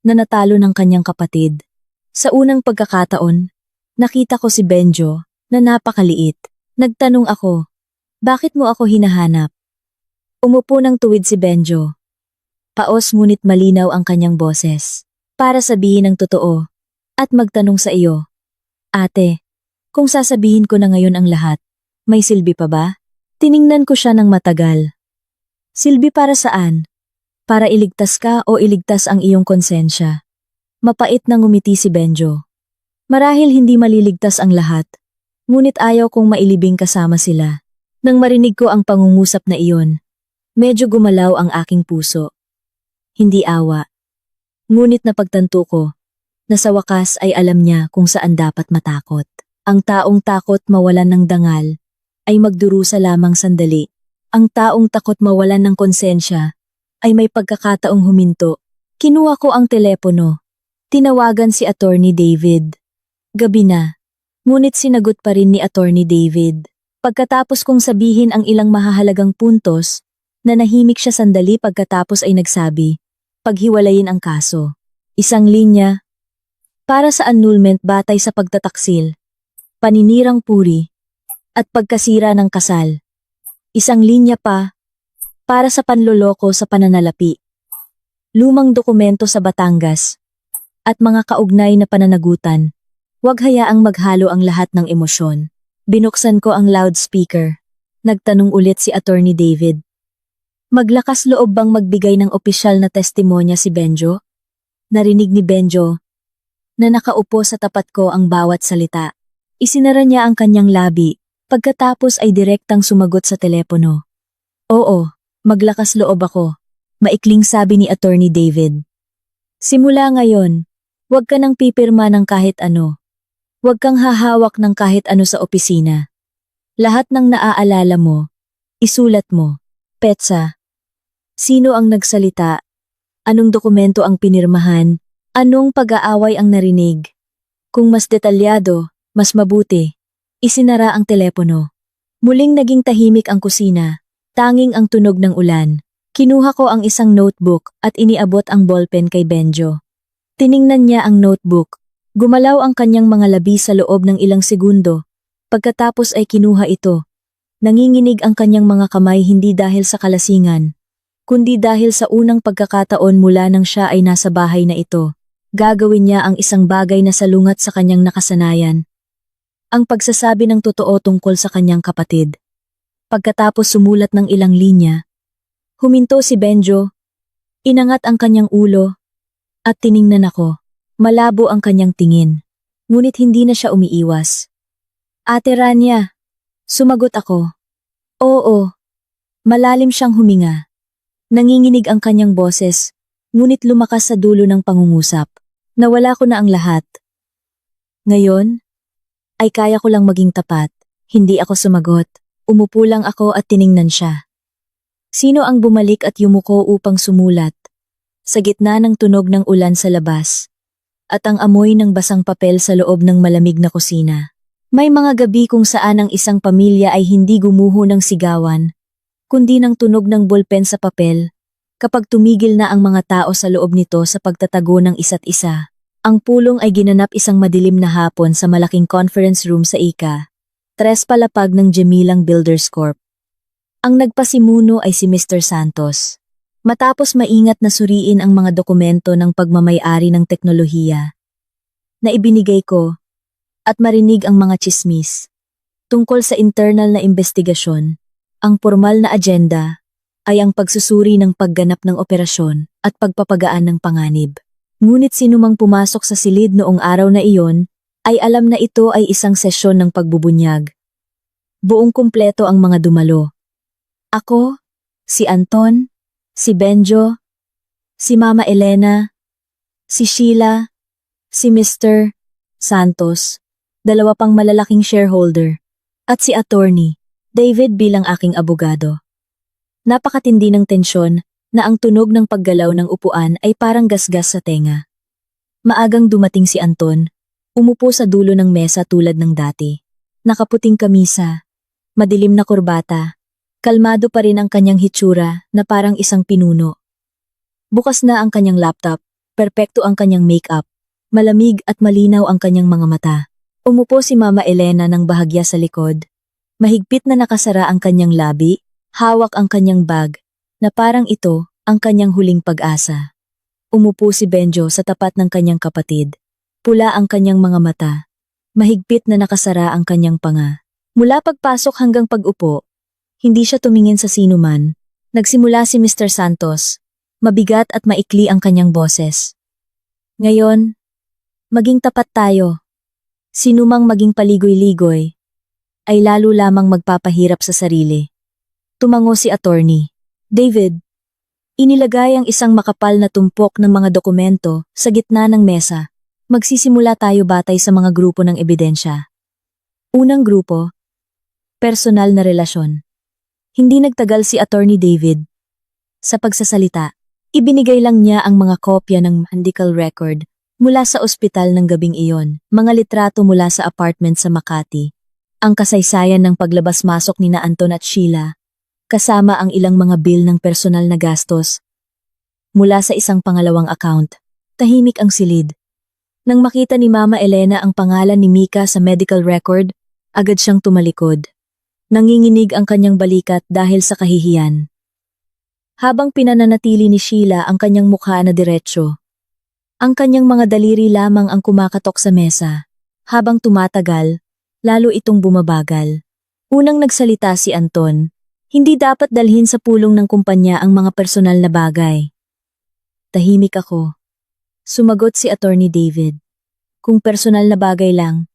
na natalo ng kanyang kapatid. Sa unang pagkakataon, nakita ko si Benjo na napakaliit. Nagtanong ako, bakit mo ako hinahanap? Umupo ng tuwid si Benjo. Paos ngunit malinaw ang kanyang boses. Para sabihin ang totoo at magtanong sa iyo. Ate, kung sasabihin ko na ngayon ang lahat, may silbi pa ba? Tiningnan ko siya ng matagal. Silbi para saan? Para iligtas ka o iligtas ang iyong konsensya? Mapait na ngumiti si Benjo. Marahil hindi maliligtas ang lahat, ngunit ayaw kong mailibing kasama sila. Nang marinig ko ang pangungusap na iyon, medyo gumalaw ang aking puso. Hindi awa. Ngunit napagtanto ko, na sa wakas ay alam niya kung saan dapat matakot. Ang taong takot mawalan ng dangal, ay magdurusa lamang sandali. Ang taong takot mawalan ng konsensya, ay may pagkakataong huminto. Kinuha ko ang telepono. Tinawagan si Attorney David. Gabi na, ngunit sinagot pa rin ni Attorney David. Pagkatapos kong sabihin ang ilang mahahalagang puntos, nanahimik siya sandali pagkatapos ay nagsabi, paghiwalayin ang kaso. Isang linya, para sa annulment batay sa pagtataksil, paninirang puri, at pagkasira ng kasal. Isang linya pa, para sa panloloko sa pananalapi. Lumang dokumento sa Batangas, at mga kaugnay na pananagutan. Huwag hayaang maghalo ang lahat ng emosyon. Binuksan ko ang loudspeaker. Nagtanong ulit si Attorney David. Maglakas loob bang magbigay ng opisyal na testimonya si Benjo? Narinig ni Benjo na nakaupo sa tapat ko ang bawat salita. Isinara niya ang kanyang labi, pagkatapos ay direktang sumagot sa telepono. Oo, maglakas loob ako, maikling sabi ni Attorney David. Simula ngayon, huwag ka nang pipirma ng kahit ano. Huwag kang hahawak ng kahit ano sa opisina. Lahat ng naaalala mo, isulat mo. Petsa, sino ang nagsalita? Anong dokumento ang pinirmahan? Anong pag-aaway ang narinig? Kung mas detalyado, mas mabuti. Isinara ang telepono. Muling naging tahimik ang kusina, tanging ang tunog ng ulan. Kinuha ko ang isang notebook at iniabot ang ballpen kay Benjo. Tiningnan niya ang notebook. Gumalaw ang kanyang mga labi sa loob ng ilang segundo. Pagkatapos ay kinuha ito. Nanginginig ang kanyang mga kamay hindi dahil sa kalasingan, kundi dahil sa unang pagkakataon mula nang siya ay nasa bahay na ito. Gagawin niya ang isang bagay na salungat sa kanyang nakasanayan. Ang pagsasabi ng totoo tungkol sa kanyang kapatid. Pagkatapos sumulat ng ilang linya, huminto si Benjo. Inangat ang kanyang ulo. At tiningnan ako. Malabo ang kanyang tingin. Ngunit hindi na siya umiiwas. Ate Rania. Sumagot ako. Oo. Malalim siyang huminga. Nanginginig ang kanyang boses, ngunit lumakas sa dulo ng pangungusap. Nawala ko na ang lahat. Ngayon, ay kaya ko lang maging tapat. Hindi ako sumagot. Umupo lang ako at tiningnan siya. Sino ang bumalik at yumuko upang sumulat? Sa gitna ng tunog ng ulan sa labas, at ang amoy ng basang papel sa loob ng malamig na kusina. May mga gabi kung saan ang isang pamilya ay hindi gumuho ng sigawan, kundi ng tunog ng bolpen sa papel, kapag tumigil na ang mga tao sa loob nito sa pagtatago ng isa't isa. Ang pulong ay ginanap isang madilim na hapon sa malaking conference room sa ICA, 3 palapag ng Gemilang Builders Corp. Ang nagpasimuno ay si Mr. Santos. Matapos maingat na suriin ang mga dokumento ng pagmamay-ari ng teknolohiya na ibinigay ko at marinig ang mga tsismis tungkol sa internal na investigasyon, ang formal na agenda ay ang pagsusuri ng pagganap ng operasyon at pagpapagaan ng panganib. Ngunit sinumang pumasok sa silid noong araw na iyon ay alam na ito ay isang sesyon ng pagbubunyag. Buong kumpleto ang mga dumalo. Ako, si Anton, si Benjo, si Mama Elena, si Sheila, si Mr. Santos, 2 pang malalaking shareholder, at si Attorney David bilang aking abogado. Napakatindi ng tensyon na ang tunog ng paggalaw ng upuan ay parang gasgas sa tenga. Maagang dumating si Anton, umupo sa dulo ng mesa tulad ng dati. Nakaputing kamisa, madilim na kurbata, kalmado pa rin ang kanyang hitsura na parang isang pinuno. Bukas na ang kanyang laptop, perpekto ang kanyang makeup, malamig at malinaw ang kanyang mga mata. Umupo si Mama Elena ng bahagya sa likod. Mahigpit na nakasara ang kanyang labi, hawak ang kanyang bag, na parang ito ang kanyang huling pag-asa. Umupo si Benjo sa tapat ng kanyang kapatid. Pula ang kanyang mga mata. Mahigpit na nakasara ang kanyang panga. Mula pagpasok hanggang pag-upo, hindi siya tumingin sa sinuman. Nagsimula si Mr. Santos. Mabigat at maikli ang kanyang boses. Ngayon, maging tapat tayo. Sinumang maging paligoy-ligoy ay lalo lamang magpapahirap sa sarili. Tumango si Attorney David. Inilagay ang isang makapal na tumpok ng mga dokumento sa gitna ng mesa. Magsisimula tayo batay sa mga grupo ng ebidensya. Unang grupo, personal na relasyon. Hindi nagtagal si Attorney David sa pagsasalita. Ibinigay lang niya ang mga kopya ng medical record mula sa ospital ng gabing iyon, mga litrato mula sa apartment sa Makati, ang kasaysayan ng paglabas-masok ni na Anton at Sheila, kasama ang ilang mga bill ng personal na gastos. Mula sa isang pangalawang account, tahimik ang silid. Nang makita ni Mama Elena ang pangalan ni Mika sa medical record, agad siyang tumalikod. Nanginginig ang kanyang balikat dahil sa kahihiyan. Habang pinananatili ni Sheila ang kanyang mukha na diretsyo, ang kanyang mga daliri lamang ang kumakatok sa mesa. Habang tumatagal, lalo itong bumabagal. Unang nagsalita si Anton, hindi dapat dalhin sa pulong ng kumpanya ang mga personal na bagay. Tahimik ako. Sumagot si Attorney David. Kung personal na bagay lang,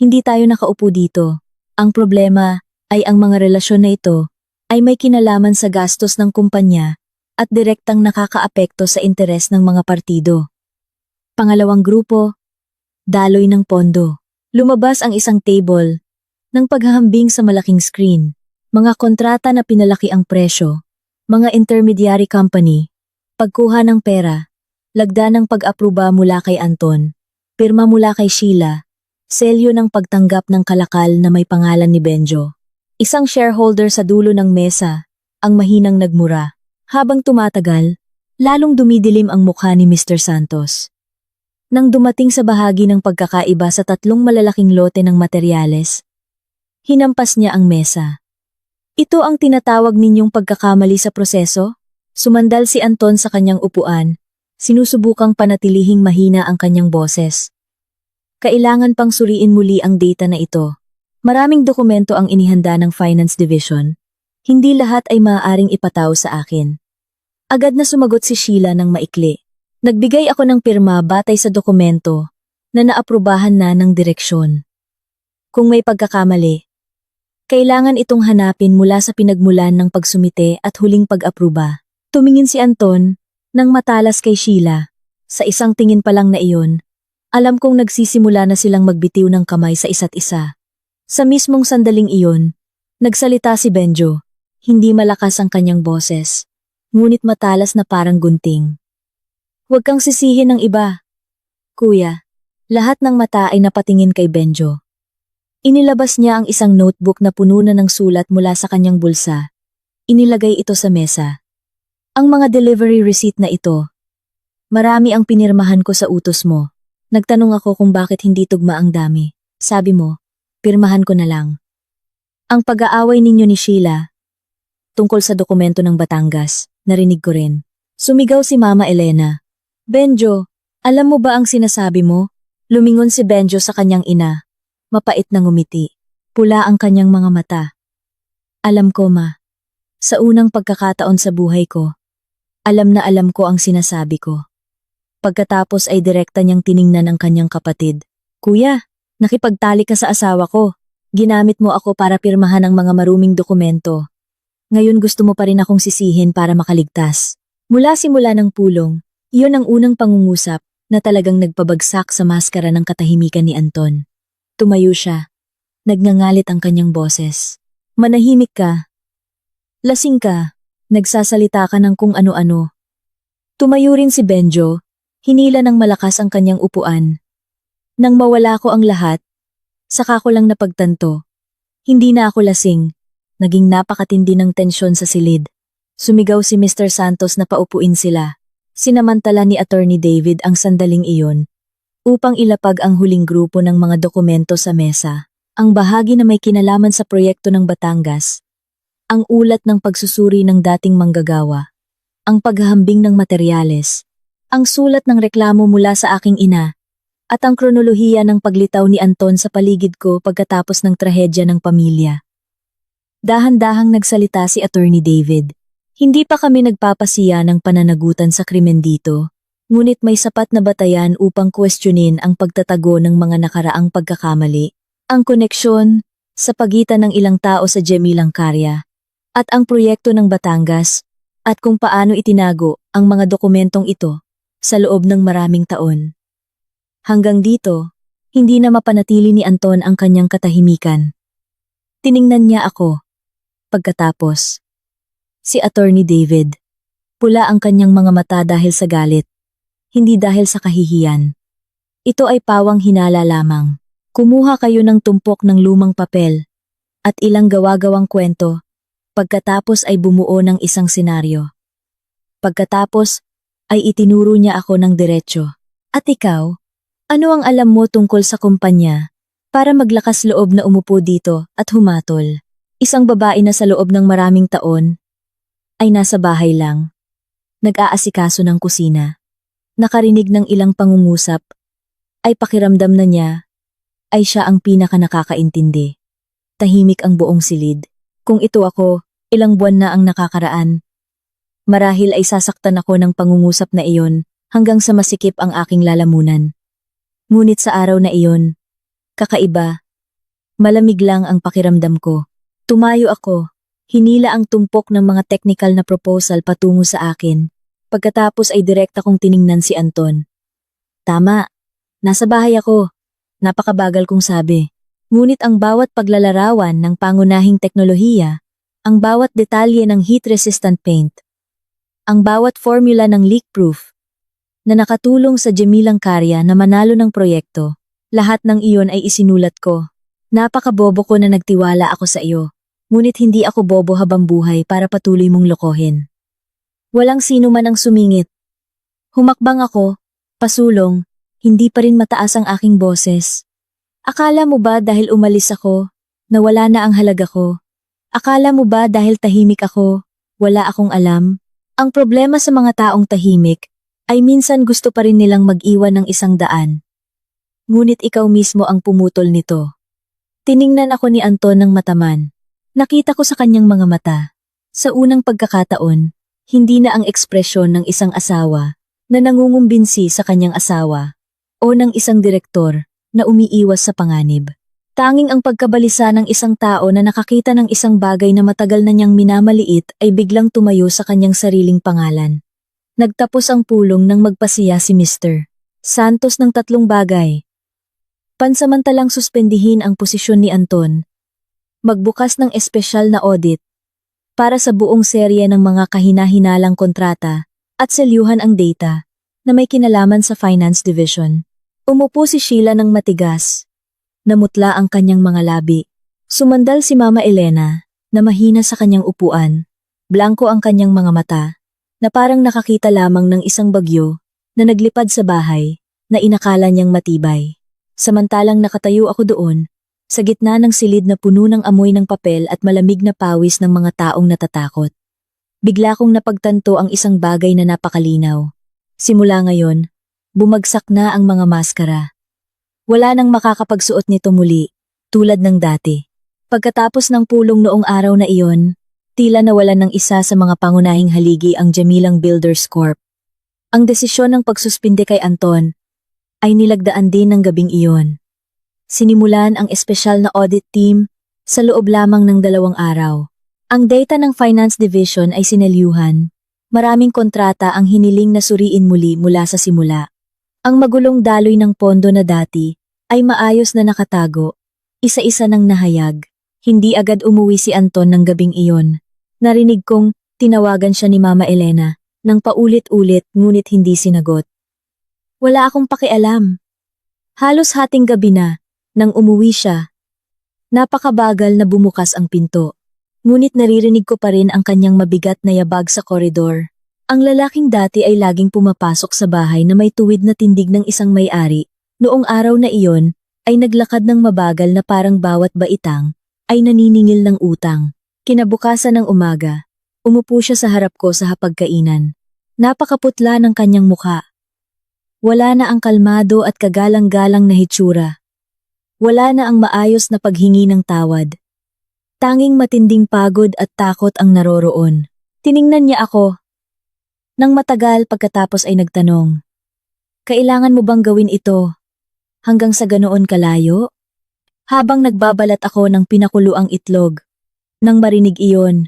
hindi tayo nakaupo dito. Ang problema ay ang mga relasyon na ito ay may kinalaman sa gastos ng kumpanya at direktang nakakaapekto sa interes ng mga partido. Pangalawang grupo, daloy ng pondo. Lumabas ang isang table ng paghahambing sa malaking screen, mga kontrata na pinalaki ang presyo, mga intermediary company, pagkuha ng pera, lagda ng pag-apruba mula kay Anton, pirma mula kay Sheila, selyo ng pagtanggap ng kalakal na may pangalan ni Benjo. Isang shareholder sa dulo ng mesa, ang mahinang nagmura. Habang tumatagal, lalong dumidilim ang mukha ni Mr. Santos. Nang dumating sa bahagi ng pagkakaiba sa 3 malalaking lote ng materyales, hinampas niya ang mesa. Ito ang tinatawag ninyong pagkakamali sa proseso? Sumandal si Anton sa kanyang upuan, sinusubukang panatilihing mahina ang kanyang boses. Kailangan pang suriin muli ang data na ito. Maraming dokumento ang inihanda ng Finance Division. Hindi lahat ay maaaring ipataw sa akin. Agad na sumagot si Sheila ng maikli. Nagbigay ako ng pirma batay sa dokumento na naaprubahan na ng direksyon. Kung may pagkakamali, kailangan itong hanapin mula sa pinagmulan ng pagsumite at huling pag-apruba. Tumingin si Anton nang matalas kay Sheila. Sa isang tingin pa lang na iyon, alam kong nagsisimula na silang magbitiw ng kamay sa isa't isa. Sa mismong sandaling iyon, nagsalita si Benjo. Hindi malakas ang kanyang boses, ngunit matalas na parang gunting. Huwag kang sisihin ng iba. Kuya, lahat ng mata ay napatingin kay Benjo. Inilabas niya ang isang notebook na puno na ng sulat mula sa kanyang bulsa. Inilagay ito sa mesa. Ang mga delivery receipt na ito. Marami ang pinirmahan ko sa utos mo. Nagtanong ako kung bakit hindi tugma ang dami. Sabi mo, pirmahan ko na lang. Ang pag-aaway ninyo ni Sheila, tungkol sa dokumento ng Batangas, narinig ko rin. Sumigaw si Mama Elena. Benjo, alam mo ba ang sinasabi mo? Lumingon si Benjo sa kanyang ina. Mapait na ngumiti. Pula ang kanyang mga mata. Alam ko, Ma. Sa unang pagkakataon sa buhay ko, alam na alam ko ang sinasabi ko. Pagkatapos ay direkta niyang tiningnan ang kanyang kapatid. Kuya, nakipagtalik ka sa asawa ko. Ginamit mo ako para pirmahan ang mga maruming dokumento. Ngayon gusto mo pa rin akong sisihin para makaligtas. Mula simula ng pulong, iyon ang unang pangungusap na talagang nagpabagsak sa maskara ng katahimikan ni Anton. Tumayo siya. Nagngangalit ang kanyang boses. Manahimik ka. Lasing ka. Nagsasalita ka ng kung ano-ano. Tumayo rin si Benjo. Hinila ng malakas ang kanyang upuan. Nang mawala ko ang lahat, saka ko lang napagtanto. Hindi na ako lasing. Naging napakatindi ng tensyon sa silid. Sumigaw si Mr. Santos na paupuin sila. Sinamantala ni Attorney David ang sandaling iyon upang ilapag ang huling grupo ng mga dokumento sa mesa. Ang bahagi na may kinalaman sa proyekto ng Batangas. Ang ulat ng pagsusuri ng dating manggagawa. Ang paghahambing ng materyales. Ang sulat ng reklamo mula sa aking ina. At ang kronolohiya ng paglitaw ni Anton sa paligid ko pagkatapos ng trahedya ng pamilya. Dahan-dahang nagsalita si Attorney David. Hindi pa kami nagpapasiya ng pananagutan sa krimen dito, ngunit may sapat na batayan upang kwestiyonin ang pagtatago ng mga nakaraang pagkakamali, ang koneksyon sa pagitan ng ilang tao sa Gemilang Karya, at ang proyekto ng Batangas, at kung paano itinago ang mga dokumentong ito sa loob ng maraming taon. Hanggang dito, hindi na mapanatili ni Anton ang kanyang katahimikan. Tiningnan niya ako. Pagkatapos, si Attorney David. Pula ang kanyang mga mata dahil sa galit, hindi dahil sa kahihiyan. Ito ay pawang hinala lamang. Kumuha kayo ng tumpok ng lumang papel at ilang gawa-gawang kwento, pagkatapos ay bumuo ng isang senaryo. Pagkatapos ay itinuro niya ako ng diretsyo. At ikaw, ano ang alam mo tungkol sa kumpanya para maglakas loob na umupo dito at humatol? Isang babae na sa loob ng maraming taon ay nasa bahay lang. Nag-aasikaso ng kusina. Nakarinig ng ilang pangungusap. Ay pakiramdam na niya ay siya ang pinaka nakakaintindi. Tahimik ang buong silid. Kung ito ako, ilang buwan na ang nakakaraan. Marahil ay sasaktan ako ng pangungusap na iyon hanggang sa masikip ang aking lalamunan. Ngunit sa araw na iyon, kakaiba. Malamig lang ang pakiramdam ko. Tumayo ako. Hinila ang tumpok ng mga technical na proposal patungo sa akin. Pagkatapos ay direkta kong tiningnan si Anton. Tama. Nasa bahay ako. Napakabagal kong sabi. Ngunit ang bawat paglalarawan ng pangunahing teknolohiya, ang bawat detalye ng heat-resistant paint, ang bawat formula ng leak-proof, na nakatulong sa Gemilang Karya na manalo ng proyekto, lahat ng iyon ay isinulat ko. Napakabobo ko na nagtiwala ako sa iyo, ngunit hindi ako bobo habang buhay para patuloy mong lokohin. Walang sino man ang sumingit. Humakbang ako, pasulong, hindi pa rin mataas ang aking boses. Akala mo ba dahil umalis ako, nawala na ang halaga ko? Akala mo ba dahil tahimik ako, wala akong alam? Ang problema sa mga taong tahimik ay minsan gusto pa rin nilang mag-iwan ng isang daan. Ngunit ikaw mismo ang pumutol nito. Tiningnan ako ni Anton ng mataman. Nakita ko sa kanyang mga mata. Sa unang pagkakataon, hindi na ang ekspresyon ng isang asawa na nangungumbinsi sa kanyang asawa o ng isang direktor na umiiwas sa panganib. Tanging ang pagkabalisa ng isang tao na nakakita ng isang bagay na matagal na niyang minamaliit ay biglang tumayo sa kanyang sariling pangalan. Nagtapos ang pulong nang magpasiya si Mr. Santos ng 3 bagay. Pansamantalang suspendihin ang posisyon ni Anton. Magbukas ng espesyal na audit para sa buong serye ng mga kahina-hinalang kontrata at selyuhan ang data na may kinalaman sa Finance Division. Umupo si Sheila ng matigas. Namutla ang kanyang mga labi. Sumandal si Mama Elena, na mahina sa kanyang upuan. Blanko ang kanyang mga mata, na parang nakakita lamang ng isang bagyo, na naglipad sa bahay, na inakala niyang matibay. Samantalang nakatayo ako doon, sa gitna ng silid na puno ng amoy ng papel at malamig na pawis ng mga taong natatakot. Bigla kong napagtanto ang isang bagay na napakalinaw. Simula ngayon, bumagsak na ang mga maskara. Wala nang makakapagsuot nito muli, tulad ng dati. Pagkatapos ng pulong noong araw na iyon, tila nawalan ng isa sa mga pangunahing haligi ang Jamilang Builders Corp. Ang desisyon ng pagsuspinde kay Anton ay nilagdaan din ng gabing iyon. Sinimulan ang espesyal na audit team sa loob lamang ng 2 araw. Ang data ng Finance Division ay sinelyuhan. Maraming kontrata ang hiniling na suriin muli mula sa simula. Ang magulong daloy ng pondo na dati ay maayos na nakatago. Isa-isa nang nahayag. Hindi agad umuwi si Anton ng gabing iyon. Narinig kong tinawagan siya ni Mama Elena nang paulit-ulit ngunit hindi sinagot. Wala akong pakialam. Halos hating gabi na nang umuwi siya. Napakabagal na bumukas ang pinto. Ngunit naririnig ko pa rin ang kanyang mabigat na yabag sa koridor. Ang lalaking dati ay laging pumapasok sa bahay na may tuwid na tindig ng isang may-ari. Noong araw na iyon, ay naglakad ng mabagal na parang bawat baitang ay naniningil ng utang. Kinabukasan ng umaga, umupo siya sa harap ko sa hapagkainan. Napakaputla ng kanyang mukha. Wala na ang kalmado at kagalang-galang na hitsura. Wala na ang maayos na paghingi ng tawad. Tanging matinding pagod at takot ang naroroon. Tiningnan niya ako. Nang matagal pagkatapos ay nagtanong, kailangan mo bang gawin ito? Hanggang sa ganoon kalayo? Habang nagbabalat ako ng pinakuluang itlog. Nang marinig iyon,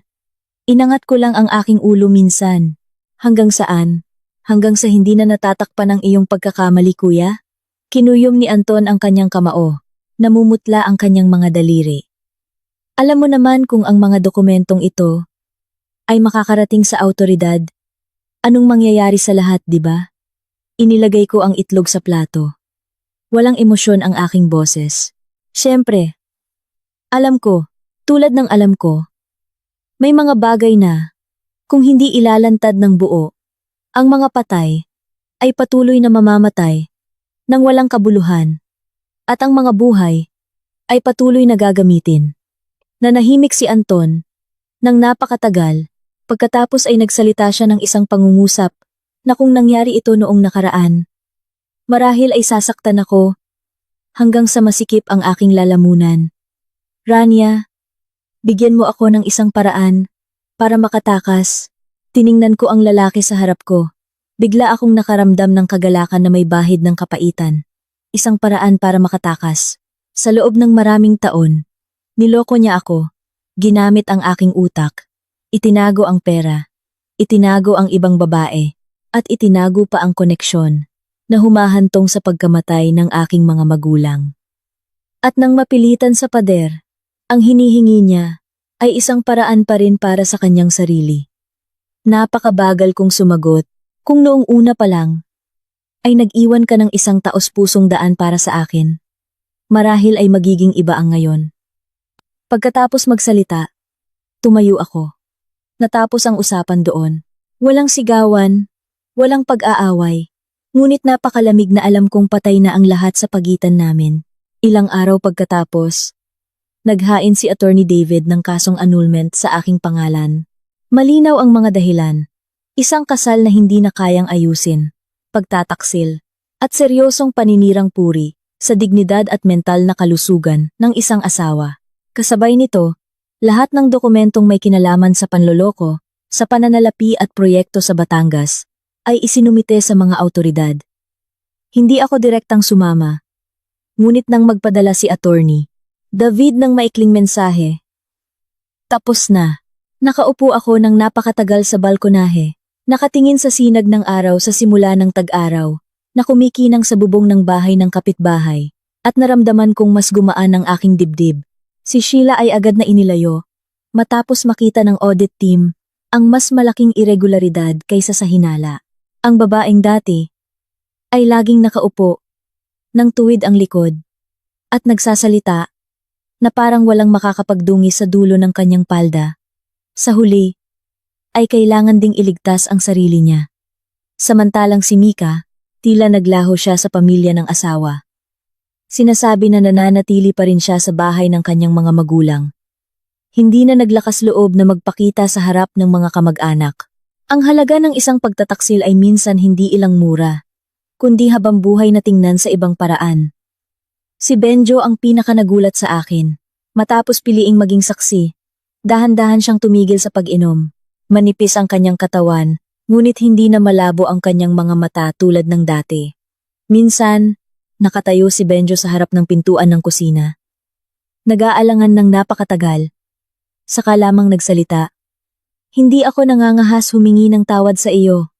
inangat ko lang ang aking ulo minsan. Hanggang saan? Hanggang sa hindi na natatakpan ang iyong pagkakamali, kuya? Kinuyom ni Anton ang kanyang kamao. Namumutla ang kanyang mga daliri. Alam mo naman kung ang mga dokumentong ito ay makakarating sa awtoridad. Anong mangyayari sa lahat, di ba? Inilagay ko ang itlog sa plato. Walang emosyon ang aking boses. Siyempre, alam ko, tulad ng alam ko, may mga bagay na, kung hindi ilalantad ng buo, ang mga patay ay patuloy na mamamatay nang walang kabuluhan, at ang mga buhay ay patuloy na gagamitin. Nanahimik si Anton nang napakatagal, pagkatapos ay nagsalita siya ng isang pangungusap na kung nangyari ito noong nakaraan, marahil ay sasaktan ako hanggang sa masikip ang aking lalamunan. Rania, bigyan mo ako ng isang paraan para makatakas. Tiningnan ko ang lalaki sa harap ko. Bigla akong nakaramdam ng kagalakan na may bahid ng kapaitan. Isang paraan para makatakas. Sa loob ng maraming taon, niloko niya ako. Ginamit ang aking utak. Itinago ang pera. Itinago ang ibang babae. At itinago pa ang koneksyon na humahantong sa pagkamatay ng aking mga magulang. At nang mapilitan sa pader, ang hinihingi niya ay isang paraan pa rin para sa kanyang sarili. Napakabagal kong sumagot kung noong una pa lang ay nag-iwan ka ng isang taos-pusong daan para sa akin. Marahil ay magiging iba ang ngayon. Pagkatapos magsalita, tumayo ako. Natapos ang usapan doon. Walang sigawan, walang pag-aaway, ngunit napakalamig na alam kong patay na ang lahat sa pagitan namin. Ilang araw pagkatapos, naghain si Attorney David ng kasong annulment sa aking pangalan. Malinaw ang mga dahilan. Isang kasal na hindi na kayang ayusin, pagtataksil, at seryosong paninirang puri sa dignidad at mental na kalusugan ng isang asawa. Kasabay nito, lahat ng dokumentong may kinalaman sa panloloko, sa pananalapi at proyekto sa Batangas, ay isinumite sa mga awtoridad. Hindi ako direktang sumama, ngunit nang magpadala si Attorney David ng maikling mensahe. Tapos na. Nakaupo ako ng napakatagal sa balkonahe, nakatingin sa sinag ng araw sa simula ng tag-araw, na kumikinang sa bubong ng bahay ng kapitbahay, at naramdaman kong mas gumaan ang aking dibdib. Si Sheila ay agad na inilayo, matapos makita ng audit team ang mas malaking irregularidad kaysa sa hinala. Ang babaeng dati ay laging nakaupo, nang tuwid ang likod, at nagsasalita na parang walang makakapagdungi sa dulo ng kanyang palda. Sa huli, ay kailangan ding iligtas ang sarili niya. Samantalang si Mika, tila naglaho siya sa pamilya ng asawa. Sinasabi na nananatili pa rin siya sa bahay ng kanyang mga magulang. Hindi na naglakas loob na magpakita sa harap ng mga kamag-anak. Ang halaga ng isang pagtataksil ay minsan hindi ilang mura, kundi habang buhay na tingnan sa ibang paraan. Si Benjo ang pinakanagulat sa akin. Matapos piliing maging saksi, dahan-dahan siyang tumigil sa pag-inom. Manipis ang kanyang katawan, ngunit hindi na malabo ang kanyang mga mata tulad ng dati. Minsan, nakatayo si Benjo sa harap ng pintuan ng kusina. Nag-aalangan ng napakatagal. Saka lamang nagsalita. Hindi ako nangangahas humingi ng tawad sa iyo.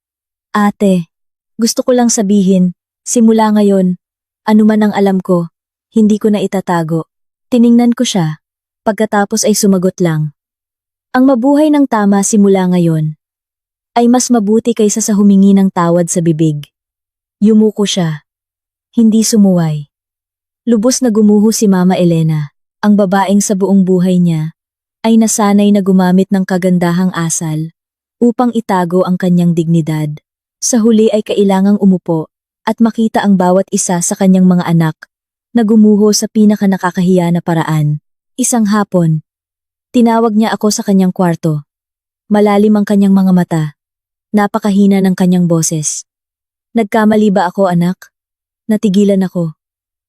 Ate, gusto ko lang sabihin, simula ngayon, anuman ang alam ko, hindi ko na itatago. Tiningnan ko siya, pagkatapos ay sumagot lang. Ang mabuhay ng tama simula ngayon ay mas mabuti kaysa sa humingi ng tawad sa bibig. Yumuko siya. Hindi sumuway. Lubos na gumuho si Mama Elena, ang babaeng sa buong buhay niya ay nasanay na gumamit ng kagandahang asal upang itago ang kanyang dignidad. Sa huli ay kailangang umupo at makita ang bawat isa sa kanyang mga anak na gumuho sa pinakanakakahiya na paraan. Isang hapon, tinawag niya ako sa kanyang kwarto. Malalim ang kanyang mga mata. Napakahina ng kanyang boses. Nagkamali ba ako, anak? Natigilan ako.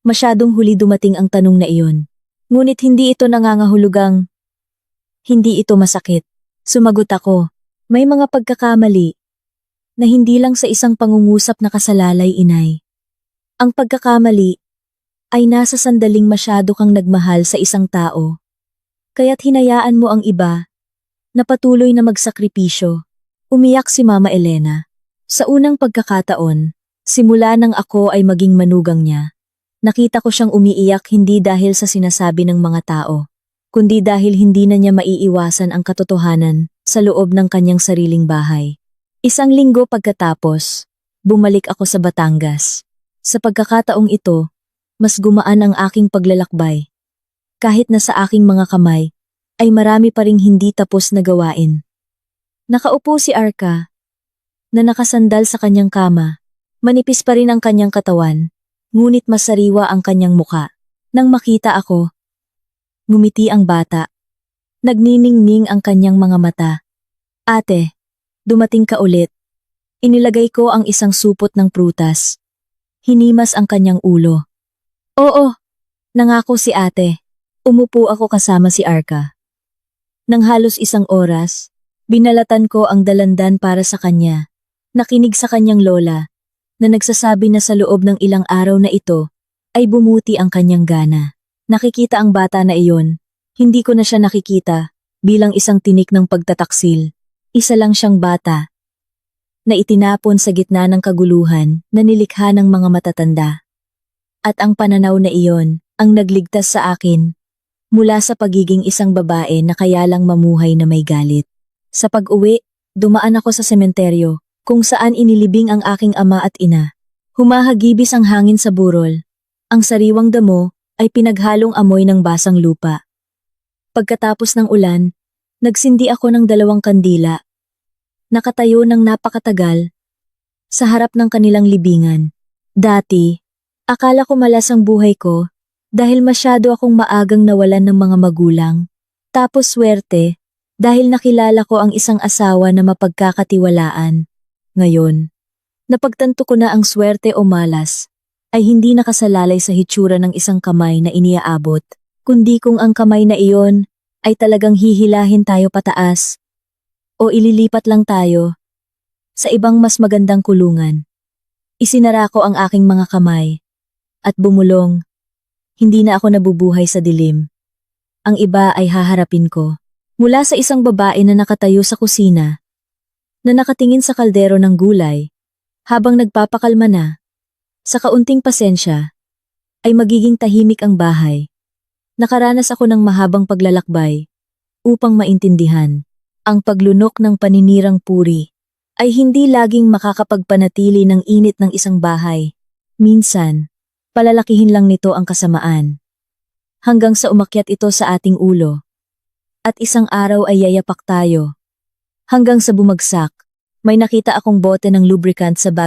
Masyadong huli dumating ang tanong na iyon. Ngunit hindi ito nangangahulugang hindi ito masakit. Sumagot ako, may mga pagkakamali na hindi lang sa isang pangungusap na kasalalay, inay. Ang pagkakamali ay nasa sandaling masyado kang nagmahal sa isang tao. Kaya't hinayaan mo ang iba na patuloy na magsakripisyo. Umiyak si Mama Elena. Sa unang pagkakataon, simula nang ako ay maging manugang niya, nakita ko siyang umiiyak hindi dahil sa sinasabi ng mga tao, kundi dahil hindi na niya maiiwasan ang katotohanan sa loob ng kanyang sariling bahay. Isang linggo pagkatapos, bumalik ako sa Batangas. Sa pagkakataong ito, mas gumaan ang aking paglalakbay. Kahit na sa aking mga kamay, ay marami pa ring hindi tapos na gawain. Nakaupo si Arka, na nakasandal sa kanyang kama. Manipis pa rin ang kanyang katawan, ngunit masariwa ang kanyang muka. Nang makita ako, ngumiti ang bata. Nagniningning ang kanyang mga mata. Ate, dumating ka ulit. Inilagay ko ang isang supot ng prutas. Hinimas ang kanyang ulo. Oo, nangako si ate. Umupo ako kasama si Arka. Nang halos isang oras, binalatan ko ang dalandan para sa kanya. Nakinig sa kanyang lola, na nagsasabi na sa loob ng ilang araw na ito, ay bumuti ang kanyang gana. Nakikita ang bata na iyon, hindi ko na siya nakikita, bilang isang tinik ng pagtataksil. Isa lang siyang bata, na itinapon sa gitna ng kaguluhan na nilikha ng mga matatanda. At ang pananaw na iyon, ang nagligtas sa akin, mula sa pagiging isang babae na kaya lang mamuhay na may galit. Sa pag-uwi, dumaan ako sa sementeryo, kung saan inilibing ang aking ama at ina. Humahagibis ang hangin sa burol. Ang sariwang damo ay pinaghalong amoy ng basang lupa. Pagkatapos ng ulan, nagsindi ako ng 2 kandila. Nakatayo ng napakatagal sa harap ng kanilang libingan. Dati, akala ko malas ang buhay ko dahil masyado akong maagang nawalan ng mga magulang. Tapos swerte dahil nakilala ko ang isang asawa na mapagkakatiwalaan. Ngayon, napagtanto ko na ang swerte o malas ay hindi nakasalalay sa hitsura ng isang kamay na iniaabot, kundi kung ang kamay na iyon ay talagang hihilahin tayo pataas o ililipat lang tayo sa ibang mas magandang kulungan. Isinara ko ang aking mga kamay at bumulong. Hindi na ako nabubuhay sa dilim. Ang iba ay haharapin ko. Mula sa isang babae na nakatayo sa kusina, na nakatingin sa kaldero ng gulay, habang nagpapakalma na, sa kaunting pasensya, ay magiging tahimik ang bahay. Nakaranas ako ng mahabang paglalakbay, upang maintindihan, ang paglunok ng paninirang puri, ay hindi laging makakapagpanatili ng init ng isang bahay. Minsan, palalakihin lang nito ang kasamaan. hanggang sa umakyat ito sa ating ulo. At isang araw ay yayapak tayo. Hanggang sa bumagsak, may nakita akong bote ng lubricant sa bag.